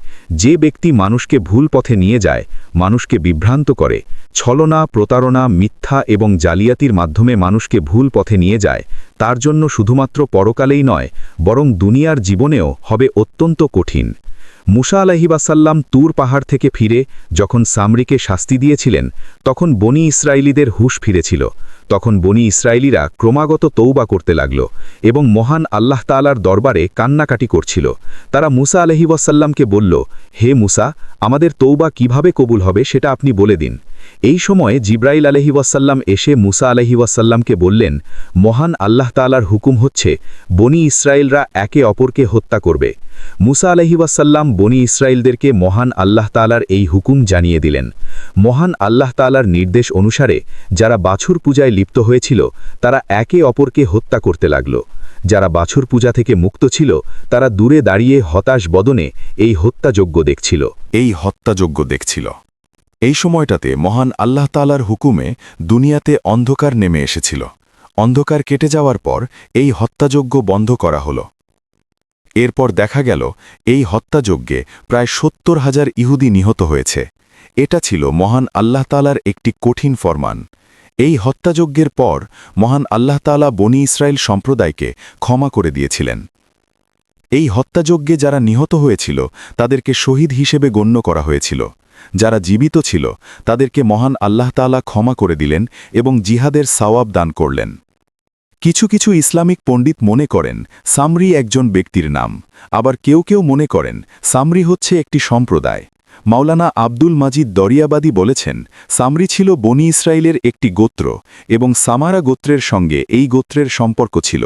যে ব্যক্তি মানুষকে ভুল পথে নিয়ে যায়, মানুষকে বিভ্রান্ত করে, ছলনা, প্রতারণা, মিথ্যা এবং জালিয়াতির মাধ্যমে মানুষকে ভুল পথে নিয়ে যায়, তার জন্য শুধুমাত্র পরকালেই নয় বরং দুনিয়ার জীবনেও হবে অত্যন্ত কঠিন। মুসা আলাইহিওয়াসাল্লাম তুর পাহাড় থেকে ফিরে যখন সামরিকে শাস্তি দিয়েছিলেন তখন বনি ইসরায়েলীদের হুঁশ ফিরেছিল। তখন বনি ইসরায়েলীরা ক্রমাগত তৌবা করতে লাগল এবং মহান আল্লাহ তাআলার দরবারে কান্নাকাটি করছিল। তারা মুসা আলাইহিওয়াসাল্লামকে বলল, হে মুসা, আমাদের তৌবা কিভাবে কবুল হবে সেটা আপনি বলে দিন। এই সময়ে জিব্রাইল আলাইহিওয়াসাল্লাম এসে মুসা আলাইহিওয়াসাল্লামকে বললেন, মহান আল্লাহ তাআলার হুকুম হচ্ছে বনি ইসরায়েলরা একে অপরকে হত্যা করবে। মুসা আলাইহিওয়াসাল্লাম বনি ইসরায়েলদেরকে মহান আল্লাহ তাআলার এই হুকুম জানিয়ে দিলেন। মহান আল্লাহ তাআলার নির্দেশ অনুসারে যারা বাছুর পূজায় লিপ্ত হয়েছিল তারা একে অপরকে হত্যা করতে লাগল। যারা বাছুর পূজা থেকে মুক্ত ছিল তারা দূরে দাঁড়িয়ে হতাশ বদনে এই হত্যাযজ্ঞ দেখছিল। এই সময়টাতে মহান আল্লাহ তাআলার হুকুমে দুনিয়াতে অন্ধকার নেমে এসেছিল। অন্ধকার কেটে যাওয়ার পর এই হত্যাযজ্ঞ বন্ধ করা হল। এরপর দেখা গেল এই হত্যাযজ্ঞে প্রায় ৭০,০০০ ইহুদি নিহত হয়েছে। এটা ছিল মহান আল্লাহ তাআলার একটি কঠিন ফরমান। এই হত্যাযজ্ঞের পর মহান আল্লাহ তাআলা বনি ইসরায়েল সম্প্রদায়কে ক্ষমা করে দিয়েছিলেন। এই হত্যাযজ্ঞে যারা নিহত হয়েছিল তাদেরকে শহীদ হিসেবে গণ্য করা হয়েছিল। যারা জীবিত ছিল তাদেরকে মহান আল্লাহ তাআলা ক্ষমা করে দিলেন এবং জিহাদের সওয়াব দান করলেন। কিছু কিছু ইসলামিক পণ্ডিত মনে করেন সামরি একজন ব্যক্তির নাম, আবার কেউ কেউ মনে করেন সামরি হচ্ছে একটি সম্প্রদায়। মাওলানা আব্দুল মাজিদ দরিয়াবাদী বলেছেন, সামরি ছিল বনি ইসরায়েলের একটি গোত্র এবং সামারা গোত্রের সঙ্গে এই গোত্রের সম্পর্ক ছিল।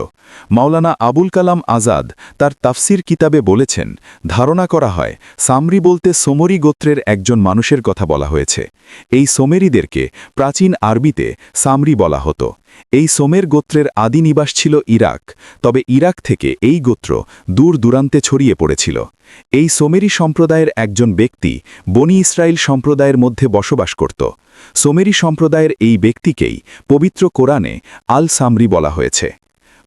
মাওলানা আবুল কালাম আজাদ তার তাফসির কিতাবে বলেছেন, ধারণা করা হয় সামরি বলতে সোমরি গোত্রের একজন মানুষের কথা বলা হয়েছে। এই সোমেরিদেরকে প্রাচীন আরবিতে সামরি বলা হতো। এই সোমের গোত্রের আদি নিবাস ছিল ইরাক, তবে ইরাক থেকে এই গোত্র দূর দূরান্তে ছড়িয়ে পড়েছিল। এই সোমেরি সম্প্রদায়ের একজন ব্যক্তি বনি ইসরায়েল সম্প্রদায়ের মধ্যে বসবাস করত। সোমেরি সম্প্রদায়ের এই ব্যক্তিকেই পবিত্র কোরআনে আল সামরি বলা হয়েছে।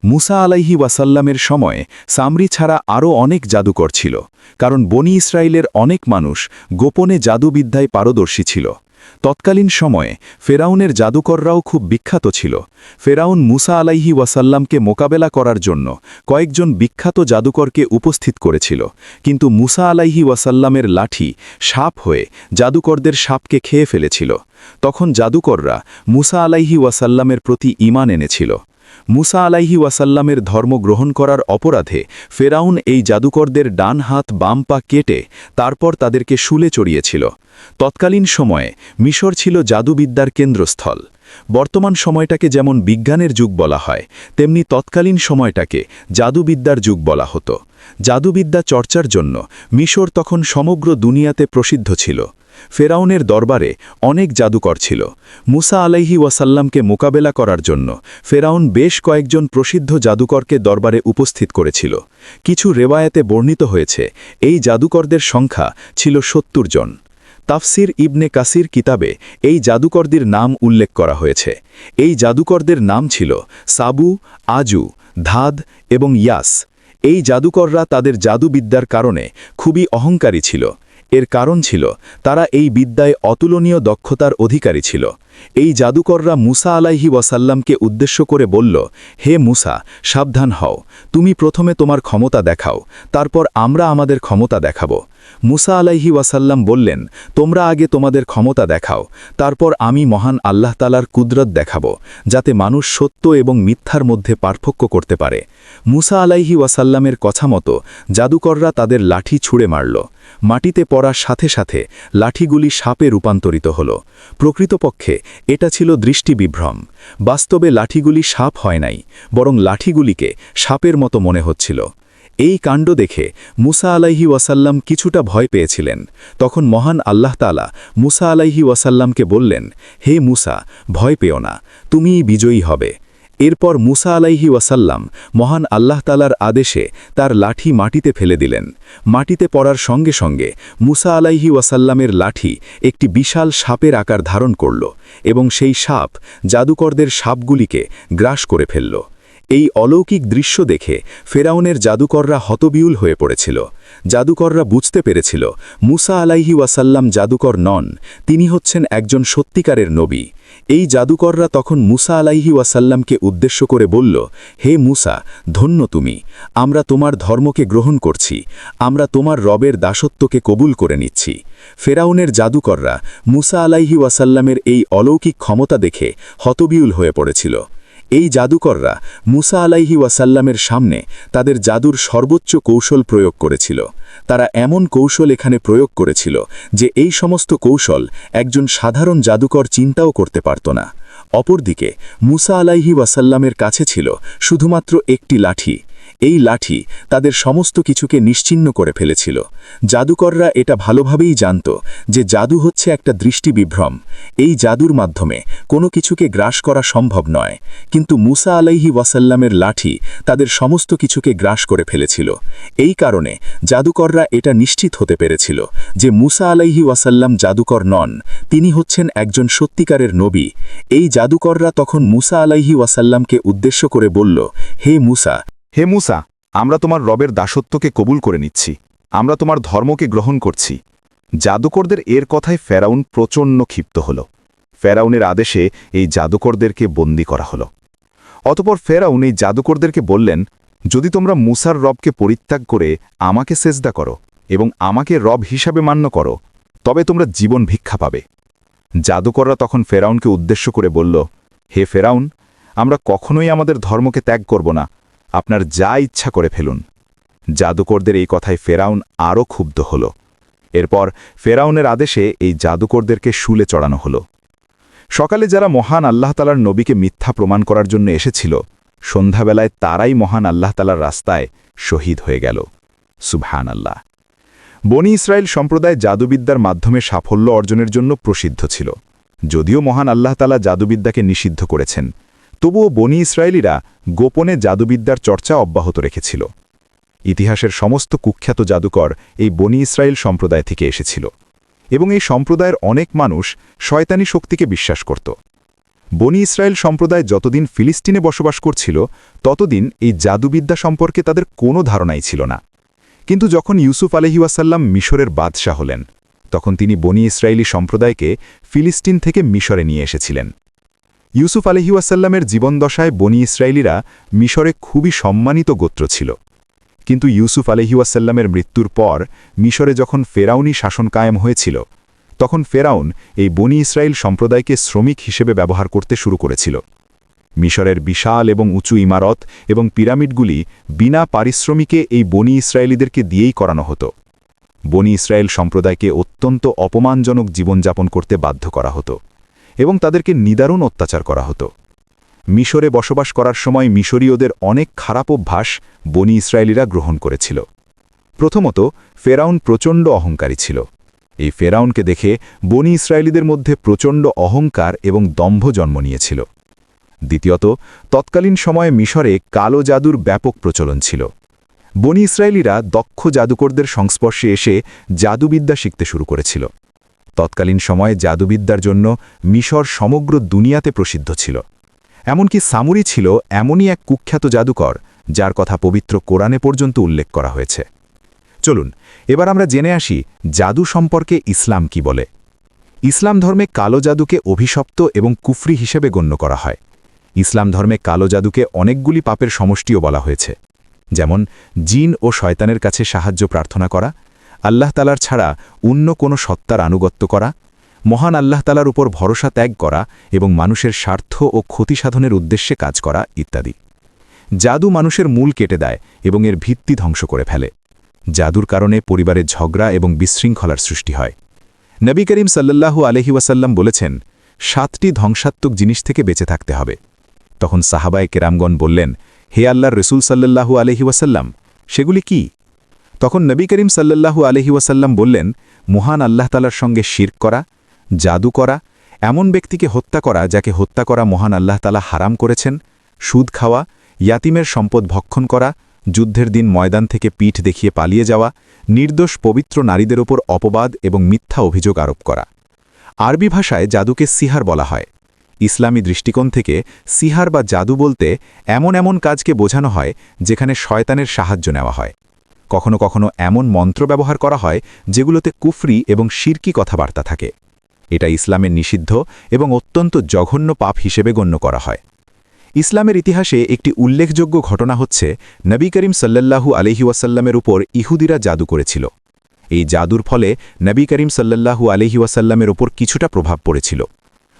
মুসা আলাইহি ওয়াসাল্লামের সময়ে সামরি ছাড়া আরও অনেক জাদুকর ছিল, কারণ বনি ইসরায়েলের অনেক মানুষ গোপনে জাদুবিদ্যায় পারদর্শী ছিল। তৎকালীন সময়ে ফেরাউনের জাদুকররাও খুব বিখ্যাত ছিল। ফেরাউন মুসা আলাইহি ওয়াসাল্লামকে মোকাবেলা করার জন্য কয়েকজন বিখ্যাত জাদুকরকে উপস্থিত করেছিল, কিন্তু মুসা আলাইহি ওয়াসাল্লামের লাঠি সাপ হয়ে জাদুকরদের সাপকে খেয়ে ফেলেছিল। তখন জাদুকররা মুসা আলাইহি ওয়াসাল্লামের প্রতি ঈমান এনেছিল। মুসা আলাইহি ওয়াসাল্লামের ধর্ম গ্রহণ করার অপরাধে ফেরাউন এই জাদুকরদের ডান হাত বাম পা কেটে তারপর তাদেরকে শুলে চড়িয়েছিল। তৎকালীন সময়ে মিশর ছিল জাদুবিদ্যার কেন্দ্রস্থল। বর্তমান সময়টাকে যেমন বিজ্ঞানের যুগ বলা হয়, তেমনি তৎকালীন সময়টাকে জাদুবিদ্যার যুগ বলা হতো। জাদুবিদ্যা চর্চার জন্য মিশর তখন সমগ্র দুনিয়াতে প্রসিদ্ধ ছিল। ফেরাউনের দরবারে অনেক জাদুকর ছিল। মুসা আলাইহি ওয়াসাল্লামকে মোকাবেলা করার জন্য ফেরাউন বেশ কয়েকজন প্রসিদ্ধ জাদুকরকে দরবারে উপস্থিত করেছিল। কিছু রেওয়ায়াতে বর্ণিত হয়েছে এই জাদুকরদের সংখ্যা ছিল ৭০ জন। তাফসির ইবনে কাসির কিতাবে এই জাদুকরদের নাম উল্লেখ করা হয়েছে। এই জাদুকরদের নাম ছিল সাবু, আজু, ধাদ এবং ইয়াস। এই জাদুকররা তাদের জাদুবিদ্যার কারণে খুবই অহংকারী ছিল। এর কারণ ছিল তারা এই বিদ্যায় অতুলনীয় দক্ষতার অধিকারী ছিল। এই জাদুকররা মুসা আলাইহি ওয়াসাল্লামকে উদ্দেশ্য করে বলল, হে মুসা, সাবধান হও, তুমি প্রথমে তোমার ক্ষমতা দেখাও, তারপর আমরা আমাদের ক্ষমতা দেখাব। মুসা আলাইহি ওয়াসাল্লাম বললেন, তোমরা আগে তোমাদের ক্ষমতা দেখাও, তারপর আমি মহান আল্লাহ তাআলার কুদরত দেখাব, যাতে মানুষ সত্য এবং মিথ্যার মধ্যে পার্থক্য করতে পারে। মুসা আলাইহি ওয়াসাল্লামের কথা মতো জাদুকররা তাদের লাঠি ছুঁড়ে মারল। মাটিতে পড়ার সাথে সাথে লাঠিগুলি সাপে রূপান্তরিত হল। প্রকৃতপক্ষে এটা ছিল দৃষ্টিবিভ্রম। বাস্তবে লাঠিগুলি সাপ হয় নাই, বরং লাঠিগুলিকে সাপের মতো মনে হচ্ছিল। এই কাণ্ড দেখে মুসা আলাইহি ওয়াসাল্লাম কিছুটা ভয় পেয়েছিলেন। তখন মহান আল্লাহ তাআলা মুসা আলাইহি ওয়াসাল্লামকে বললেন, হে মুসা, ভয় পেও না, তুমিই বিজয়ী হবে। এরপর মুসা আলাইহি ওয়াসাল্লাম মহান আল্লাহ তাআলার আদেশে তার লাঠি মাটিতে ফেলে দিলেন। মাটিতে পড়ার সঙ্গে সঙ্গে মুসা আলাইহি ওয়াসাল্লামের লাঠি একটি বিশাল সাপের আকার ধারণ করল এবং সেই সাপ জাদুকরদের সাপগুলিকে গ্রাস করে ফেলল। এই অলৌকিক দৃশ্য দেখে ফেরাউনের জাদুকররা হতবিউল হয়ে পড়েছিল। জাদুকররা বুঝতে পেরেছিল মুসা আলাইহি ওয়াসাল্লাম জাদুকর নন, তিনি হচ্ছেন একজন সত্যিকারের নবী। এই জাদুকররা তখন মুসা আলাইহি ওয়াসাল্লামকে উদ্দেশ্য করে বলল, হে মুসা, ধন্য তুমি, আমরা তোমার ধর্মকে গ্রহণ করছি, আমরা তোমার রবের দাসত্বকে কবুল করে নিচ্ছি। ফেরাউনের জাদুকররা মুসা আলাইহি ওয়াসাল্লামের এই অলৌকিক ক্ষমতা দেখে হতবিউল হয়ে পড়েছিল। এই জাদুকররা মুসা আলাইহি ওয়াসাল্লামের সামনে তাদের জাদুর সর্বোচ্চ কৌশল প্রয়োগ করেছিল। তারা এমন কৌশল এখানে প্রয়োগ করেছিল যে এই সমস্ত কৌশল একজন সাধারণ জাদুকর চিন্তাও করতে পারত না। অপরদিকে মুসা আলাইহি ওয়াসাল্লামের কাছে ছিল শুধুমাত্র একটি লাঠি। এই লাঠি তাদের সমস্ত কিছুকে নিশ্চিহ্ন করে ফেলেছিল। জাদুকররা এটা ভালোভাবেই জানত যে জাদু হচ্ছে একটা দৃষ্টিবিভ্রম। এই জাদুর মাধ্যমে কোনো কিছুকে গ্রাস করা সম্ভব নয়, কিন্তু মুসা আলাইহি ওয়াসাল্লামের লাঠি তাদের সমস্ত কিছুকে গ্রাস করে ফেলেছিল। এই কারণে জাদুকররা এটা নিশ্চিত হতে পেরেছিল যে মুসা আলাইহি ওয়াসাল্লাম জাদুকর নন, তিনি হচ্ছেন একজন সত্যিকারের নবী। এই জাদুকররা তখন মুসা আলাইহি ওয়াসাল্লামকে উদ্দেশ্য করে বলল, হে মুসা, হে মুসা, আমরা তোমার রবের দাসত্বকে কবুল করে নিচ্ছি, আমরা তোমার ধর্মকে গ্রহণ করছি। জাদুকরদের এর কথায় ফেরাউন প্রচণ্ড ক্ষিপ্ত হল। ফেরাউনের আদেশে এই জাদুকরদেরকে বন্দী করা হল। অতপর ফেরাউন এই জাদুকরদেরকে বললেন, যদি তোমরা মুসার রবকে পরিত্যাগ করে আমাকে সেজদা করো এবং আমাকে রব হিসাবে মান্য করো, তবে তোমরা জীবন ভিক্ষা পাবে। জাদুকররা তখন ফেরাউনকে উদ্দেশ্য করে বলল, হে ফেরাউন, আমরা কখনোই আমাদের ধর্মকে ত্যাগ করব না, আপনার যা ইচ্ছা করে ফেলুন। জাদুকরদের এই কথায় ফেরাউন আরও ক্ষুব্ধ হল। এরপর ফেরাউনের আদেশে এই জাদুকরদেরকে শুলে চড়ানো হল। সকালে যারা মহান আল্লাহ তাআলার নবীকে মিথ্যা প্রমাণ করার জন্য এসেছিল, সন্ধ্যাবেলায় তারাই মহান আল্লাহ তাআলার রাস্তায় শহীদ হয়ে গেল। সুবহানাল্লাহ। বনি ইসরায়েল সম্প্রদায় জাদুবিদ্যার মাধ্যমে সাফল্য অর্জনের জন্য প্রসিদ্ধ ছিল। যদিও মহান আল্লাহ তাআলা জাদুবিদ্যাকে নিষিদ্ধ করেছেন, তবুও বনি ইসরায়েলিরা গোপনে জাদুবিদ্যার চর্চা অব্যাহত রেখেছিল। ইতিহাসের সমস্ত কুখ্যাত জাদুকর এই বনি ইসরায়েল সম্প্রদায় থেকে এসেছিল এবং এই সম্প্রদায়ের অনেক মানুষ শয়তানি শক্তিকে বিশ্বাস করত। বনি ইসরায়েল সম্প্রদায় যতদিন ফিলিস্তিনে বসবাস করছিল, ততদিন এই জাদুবিদ্যা সম্পর্কে তাদের কোনো ধারণাই ছিল না। কিন্তু যখন ইউসুফ আলাইহি ওয়াসাল্লাম মিশরের বাদশাহ হলেন, তখন তিনি বনি ইসরায়েলি সম্প্রদায়কে ফিলিস্তিন থেকে মিশরে নিয়ে এসেছিলেন। ইউসুফ আলাইহি ওয়াসাল্লামের জীবনদশায় বনি ইসরায়েলিরা মিশরে খুবই সম্মানিত গোত্র ছিল। কিন্তু ইউসুফ আলাইহি ওয়াসাল্লামের মৃত্যুর পর মিশরে যখন ফেরাউনি শাসন কায়েম হয়েছিল, তখন ফেরাউন এই বনি ইসরায়েল সম্প্রদায়কে শ্রমিক হিসেবে ব্যবহার করতে শুরু করেছিল। মিশরের বিশাল এবং উঁচু ইমারত এবং পিরামিডগুলি বিনা পারিশ্রমিকে এই বনি ইসরায়েলিদেরকে দিয়েই করানো হতো। বনি ইসরায়েল সম্প্রদায়কে অত্যন্ত অপমানজনক জীবনযাপন করতে বাধ্য করা হতো এবং তাদেরকে নিদারুণ অত্যাচার করা হতো। মিশরে বসবাস করার সময় মিশরীয়দের অনেক খারাপ অভ্যাস বনি ইসরায়েলিরা গ্রহণ করেছিল। প্রথমত, ফেরাউন প্রচণ্ড অহংকারী ছিল। এই ফেরাউনকে দেখে বনি ইসরায়েলিদের মধ্যে প্রচণ্ড অহংকার এবং দম্ভ জন্ম নিয়েছিল। দ্বিতীয়ত, তৎকালীন সময়ে মিশরে কালো জাদুর ব্যাপক প্রচলন ছিল। বনি ইসরায়েলিরা দক্ষ জাদুকরদের সংস্পর্শে এসে জাদুবিদ্যা শিখতে শুরু করেছিল। তৎকালীন সময়ে জাদুবিদ্যার জন্য মিশর সমগ্র দুনিয়াতে প্রসিদ্ধ ছিল। এমনকি সামুরি ছিল এমনই এক কুখ্যাত জাদুকর, যার কথা পবিত্র কোরআনে পর্যন্ত উল্লেখ করা হয়েছে। চলুন এবার আমরা জেনে আসি জাদু সম্পর্কে ইসলাম কি বলে। ইসলাম ধর্মে কালো জাদুকে অভিশপ্ত এবং কুফরি হিসেবে গণ্য করা হয়। ইসলাম ধর্মে কালো জাদুকে অনেকগুলি পাপের সমষ্টিও বলা হয়েছে, যেমন জিন ও শয়তানের কাছে সাহায্য প্রার্থনা করা, আল্লাহ তালার ছাড়া অন্য কোনো সত্তার আনুগত্য করা, মহান আল্লাহ তালার উপর ভরসা ত্যাগ করা এবং মানুষের স্বার্থ ও ক্ষতি সাধনের উদ্দেশ্যে কাজ করা ইত্যাদি। জাদু মানুষের মূল কেটে দেয় এবং এর ভিত্তি ধ্বংস করে ফেলে। জাদুর কারণে পরিবারের ঝগড়া এবং বিশৃঙ্খলার সৃষ্টি হয়। নবী করিম সাল্লাল্লাহু আলাইহি ওয়াসাল্লাম বলেছেন, 7টি ধ্বংসাত্মক জিনিস থেকে বেঁচে থাকতে হবে। তখন সাহাবায়ে কেরামগণ বললেন, হে আল্লাহর রসুল সাল্লাল্লাহু আলাইহি ওয়াসাল্লাম, সেগুলি কি? তখন নবী করিম সাল্লাল্লাহু আলাইহি ওয়াসাল্লাম বললেন, মহান আল্লাহ তাআলার সঙ্গে শিরক করা, জাদু করা, এমন ব্যক্তিকে হত্যা করা যাকে হত্যা করা মহান আল্লাহ তাআলা হারাম করেছেন, সুদ খাওয়া, ইয়াতিমের সম্পদ ভক্ষণ করা, যুদ্ধের দিন ময়দান থেকে পিঠ দেখিয়ে পালিয়ে যাওয়া, নির্দোষ পবিত্র নারীদের ওপর অপবাদ এবং মিথ্যা অভিযোগ আরোপ করা। আরবি ভাষায় জাদুকে সিহার বলা হয়। ইসলামী দৃষ্টিকোণ থেকে সিহার বা জাদু বলতে এমন এমন কাজকে বোঝানো হয় যেখানে শয়তানের সাহায্য নেওয়া হয়। কখনো কখনো এমন মন্ত্র ব্যবহার করা হয় যেগুলোতে কুফরি এবং শিরকি কথাবার্তা থাকে। এটা ইসলামের নিষিদ্ধ এবং অত্যন্ত জঘন্য পাপ হিসেবে গণ্য করা হয়। ইসলামের ইতিহাসে একটি উল্লেখযোগ্য ঘটনা হচ্ছে নবী করিম সাল্লাল্লাহু আলাইহি ওয়াসাল্লামের উপর ইহুদিরা জাদু করেছিল। এই জাদুর ফলে নবী করিম সাল্লাল্লাহু আলাইহি ওয়াসাল্লামের উপর কিছুটা প্রভাব পড়েছিল।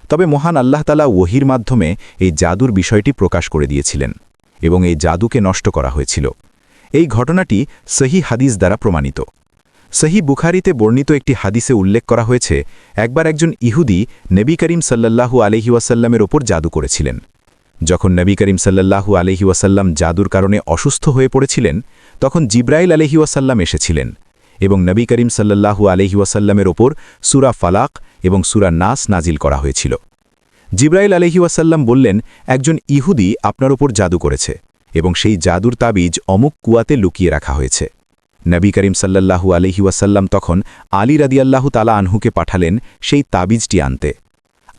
তবে মহান আল্লাহ তাআলা ওহীর মাধ্যমে এই জাদুর বিষয়টি প্রকাশ করে দিয়েছিলেন এবং এই জাদুকে নষ্ট করা হয়েছিল। এই ঘটনাটি সহিহ হাদিস দ্বারা প্রমাণিত। সহিহ বুখারীতে বর্ণিত একটি হাদিসে উল্লেখ করা হয়েছে, একবার একজন ইহুদি নবী করিম সাল্লাল্লাহু আলাইহি ওয়াসাল্লামের ওপর জাদু করেছিলেন। যখন নবী করিম সাল্লাল্লাহু আলাইহি ওয়াসাল্লাম জাদুর কারণে অসুস্থ হয়ে পড়েছিলেন, তখন জিব্রাইল আলাইহি ওয়াসাল্লাম এসেছিলেন এবং নবী করিম সাল্লাল্লাহু আলাইহি ওয়াসাল্লামের ওপর সূরা ফালাক এবং সূরা নাস নাজিল করা হয়েছিল। জিব্রাইল আলাইহি ওয়াসাল্লাম বললেন, একজন ইহুদি আপনার ওপর জাদু করেছে এবং সেই জাদুর তাবিজ অমুক কুয়াতে লুকিয়ে রাখা হয়েছে। নবী করিম সাল্লাল্লাহু আলাইহি ওয়াসাল্লাম তখন আলী রাদিয়াল্লাহু তাআলা আনহুকে পাঠালেন সেই তাবিজটি আনতে।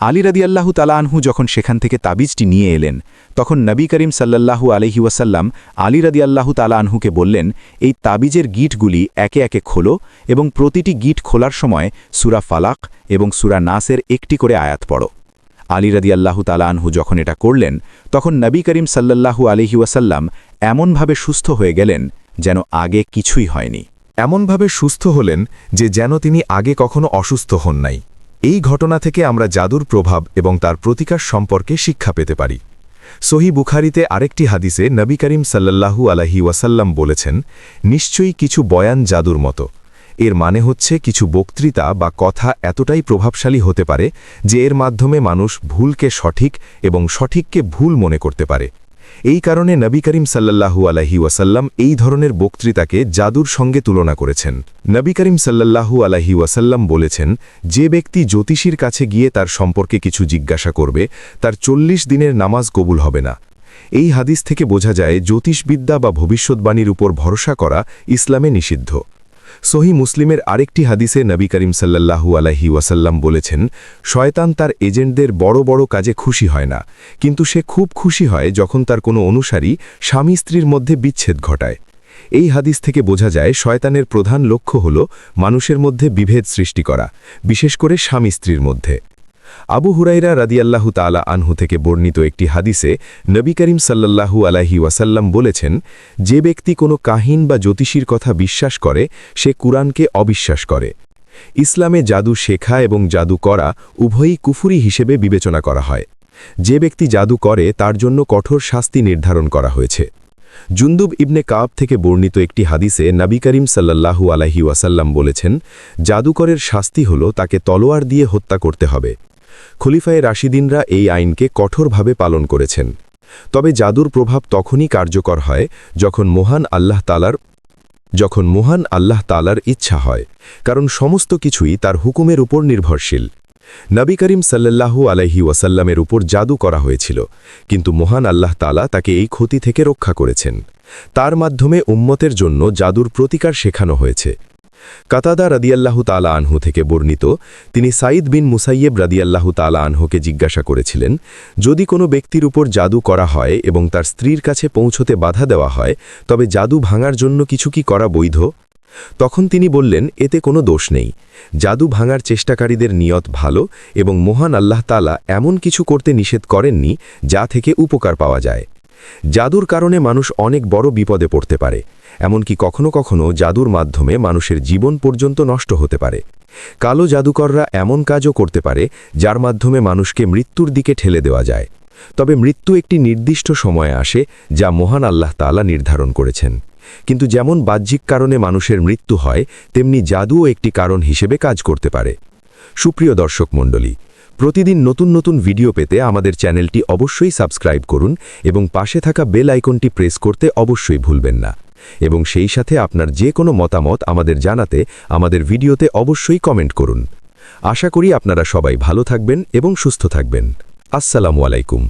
আলী রাদিয়াল্লাহু তাআলা আনহু যখন সেখান থেকে তাবিজটি নিয়ে এলেন, তখন নবী করিম সাল্লাল্লাহু আলাইহি ওয়াসাল্লাম আলী রাদিয়াল্লাহু তাআলা আনহুকে বললেন, এই তাবিজের গিঁটগুলি একে একে খোলো এবং প্রতিটি গিঁট খোলার সময় সূরা ফালাক এবং সূরা নাসের একটি করে আয়াত পড়ো। আলী রাদিয়াল্লাহু তাআলা আনহু যখন এটা করলেন, তখন নবী করিম সাল্লাল্লাহু আলাইহি ওয়াসাল্লাম এমনভাবে সুস্থ হয়ে গেলেন যেন আগে কিছুই হয়নি। এমনভাবে সুস্থ হলেন যে যেন তিনি আগে কখনো অসুস্থ হন নাই। এই ঘটনা থেকে আমরা জাদুর প্রভাব এবং তার প্রতিকার সম্পর্কে শিক্ষা পেতে পারি। সহিহ বুখারীতে আরেকটি হাদিসে নবী করিম সাল্লাল্লাহু আলাইহি ওয়াসাল্লাম বলেছেন, নিশ্চয়ই কিছু বয়ান জাদুর মতো। এর মানে হচ্ছে কিছু বক্তৃতা বা কথা এতটাই প্রভাবশালী হতে পারে যে এর মাধ্যমে মানুষ ভুলকে সঠিক এবং সঠিককে ভুল মনে করতে পারে। এই কারণে নবী করিম সাল্লাল্লাহু আলাইহি ওয়াসাল্লাম এই ধরনের বক্তৃতাকে জাদুর সঙ্গে তুলনা করেছেন। নবী করিম সাল্লাল্লাহু আলাইহি ওয়াসাল্লাম বলেছেন, যে ব্যক্তি জ্যোতিষীর কাছে গিয়ে তার সম্পর্কে কিছু জিজ্ঞাসা করবে, তার 40 দিনের নামাজ কবুল হবে না। এই হাদিস থেকে বোঝা যায় জ্যোতিষবিদ্যা বা ভবিষ্যৎবাণীর উপর ভরসা করা ইসলামে নিষিদ্ধ। সহিহ মুসলিমের আরেকটি হাদিসে নবী করিম সাল্লাল্লাহু আলাইহি ওয়াসাল্লাম বলেছেন, শয়তান তার এজেন্টদের বড় বড় কাজে খুশি হয় না, কিন্তু সে খুব খুশি হয় যখন তার কোনো অনুসারী স্বামী স্ত্রীর মধ্যে বিচ্ছেদ ঘটায়। এই হাদিস থেকে বোঝা যায় শয়তানের প্রধান লক্ষ্য হল মানুষের মধ্যে বিভেদ সৃষ্টি করা, বিশেষ করে স্বামী স্ত্রীর মধ্যে। আবু হুরাইরা রাদিয়াল্লাহু তাআলা আনহু থেকে বর্ণিত একটি হাদিসে নবী করিম সাল্লাল্লাহু আলাইহি ওয়াসাল্লাম বলেছেন, যে ব্যক্তি কোনো কাহিন বা জ্যোতিষীর কথা বিশ্বাস করে সে কুরআনকে অবিশ্বাস করে। ইসলামে জাদু শেখা এবং জাদু করা উভয়ই কুফরি হিসেবে বিবেচনা করা হয়। যে ব্যক্তি জাদু করে তার জন্য কঠোর শাস্তি নির্ধারণ করা হয়েছে। জুন্দুব ইবনে কাব থেকে বর্ণিত একটি হাদিসে নবী করিম সাল্লাল্লাহু আলাইহি ওয়াসাল্লাম বলেছেন, জাদুকরের শাস্তি হল তাকে তলোয়ার দিয়ে হত্যা করতে হবে। খলিফায়ে রাশিদিনরা এই আইনকে কঠোরভাবে পালন করেছেন। তবে জাদুর প্রভাব তখনই কার্যকর হয় যখন মহান আল্লাহ তাআলার ইচ্ছা হয়, কারণ সমস্ত কিছুই তার হুকুমের উপর নির্ভরশীল। নবী করিম সাল্লাল্লাহু আলাইহি ওয়াসাল্লামের উপর জাদু করা হয়েছিল, কিন্তু মহান আল্লাহ তাআলা তাকে এই ক্ষতি থেকে রক্ষা করেছেন। তার মাধ্যমে উম্মতের জন্য জাদুর প্রতিকার শেখানো হয়েছে। কাতাদা রাদিয়াল্লাহু তাআলা আনহু থেকে বর্ণিত, তিনি সাঈদ বিন মুসাইয়েব রাদিয়াল্লাহু তাআলা আনহুকে জিজ্ঞাসা করেছিলেন, যদি কোনো ব্যক্তির উপর জাদু করা হয় এবং তার স্ত্রীর কাছে পৌঁছতে বাধা দেওয়া হয়, তবে জাদু ভাঙার জন্য কিছু কি করা বৈধ? তখন তিনি বললেন, এতে কোনো দোষ নেই। জাদু ভাঙার চেষ্টাকারীদের নিয়ত ভালো এবং মহান আল্লাহ তাআলা এমন কিছু করতে নিষেধ করেননি যা থেকে উপকার পাওয়া যায়। জাদুর কারণে মানুষ অনেক বড় বিপদে পড়তে পারে, এমনকি কখনো কখনো জাদুর মাধ্যমে মানুষের জীবন পর্যন্ত নষ্ট হতে পারে। কালো জাদুকররা এমন কাজও করতে পারে যার মাধ্যমে মানুষকে মৃত্যুর দিকে ঠেলে দেওয়া যায়। তবে মৃত্যু একটি নির্দিষ্ট সময়ে আসে যা মহান আল্লাহ তাআলা নির্ধারণ করেছেন। কিন্তু যেমন বাহ্যিক কারণে মানুষের মৃত্যু হয়, তেমনি জাদুও একটি কারণ হিসেবে কাজ করতে পারে। সুপ্রিয় দর্শক মণ্ডলী, প্রতিদিন নতুন নতুন ভিডিও পেতে আমাদের চ্যানেলটি অবশ্যই সাবস্ক্রাইব করুন এবং পাশে থাকা বেল আইকনটি প্রেস করতে অবশ্যই ভুলবেন না। এবং সেই সাথে আপনার যে কোনো মতামত আমাদের জানাতে আমাদের ভিডিওতে অবশ্যই কমেন্ট করুন। আশা করি আপনারা সবাই ভালো থাকবেন এবং সুস্থ থাকবেন। আসসালামু আলাইকুম।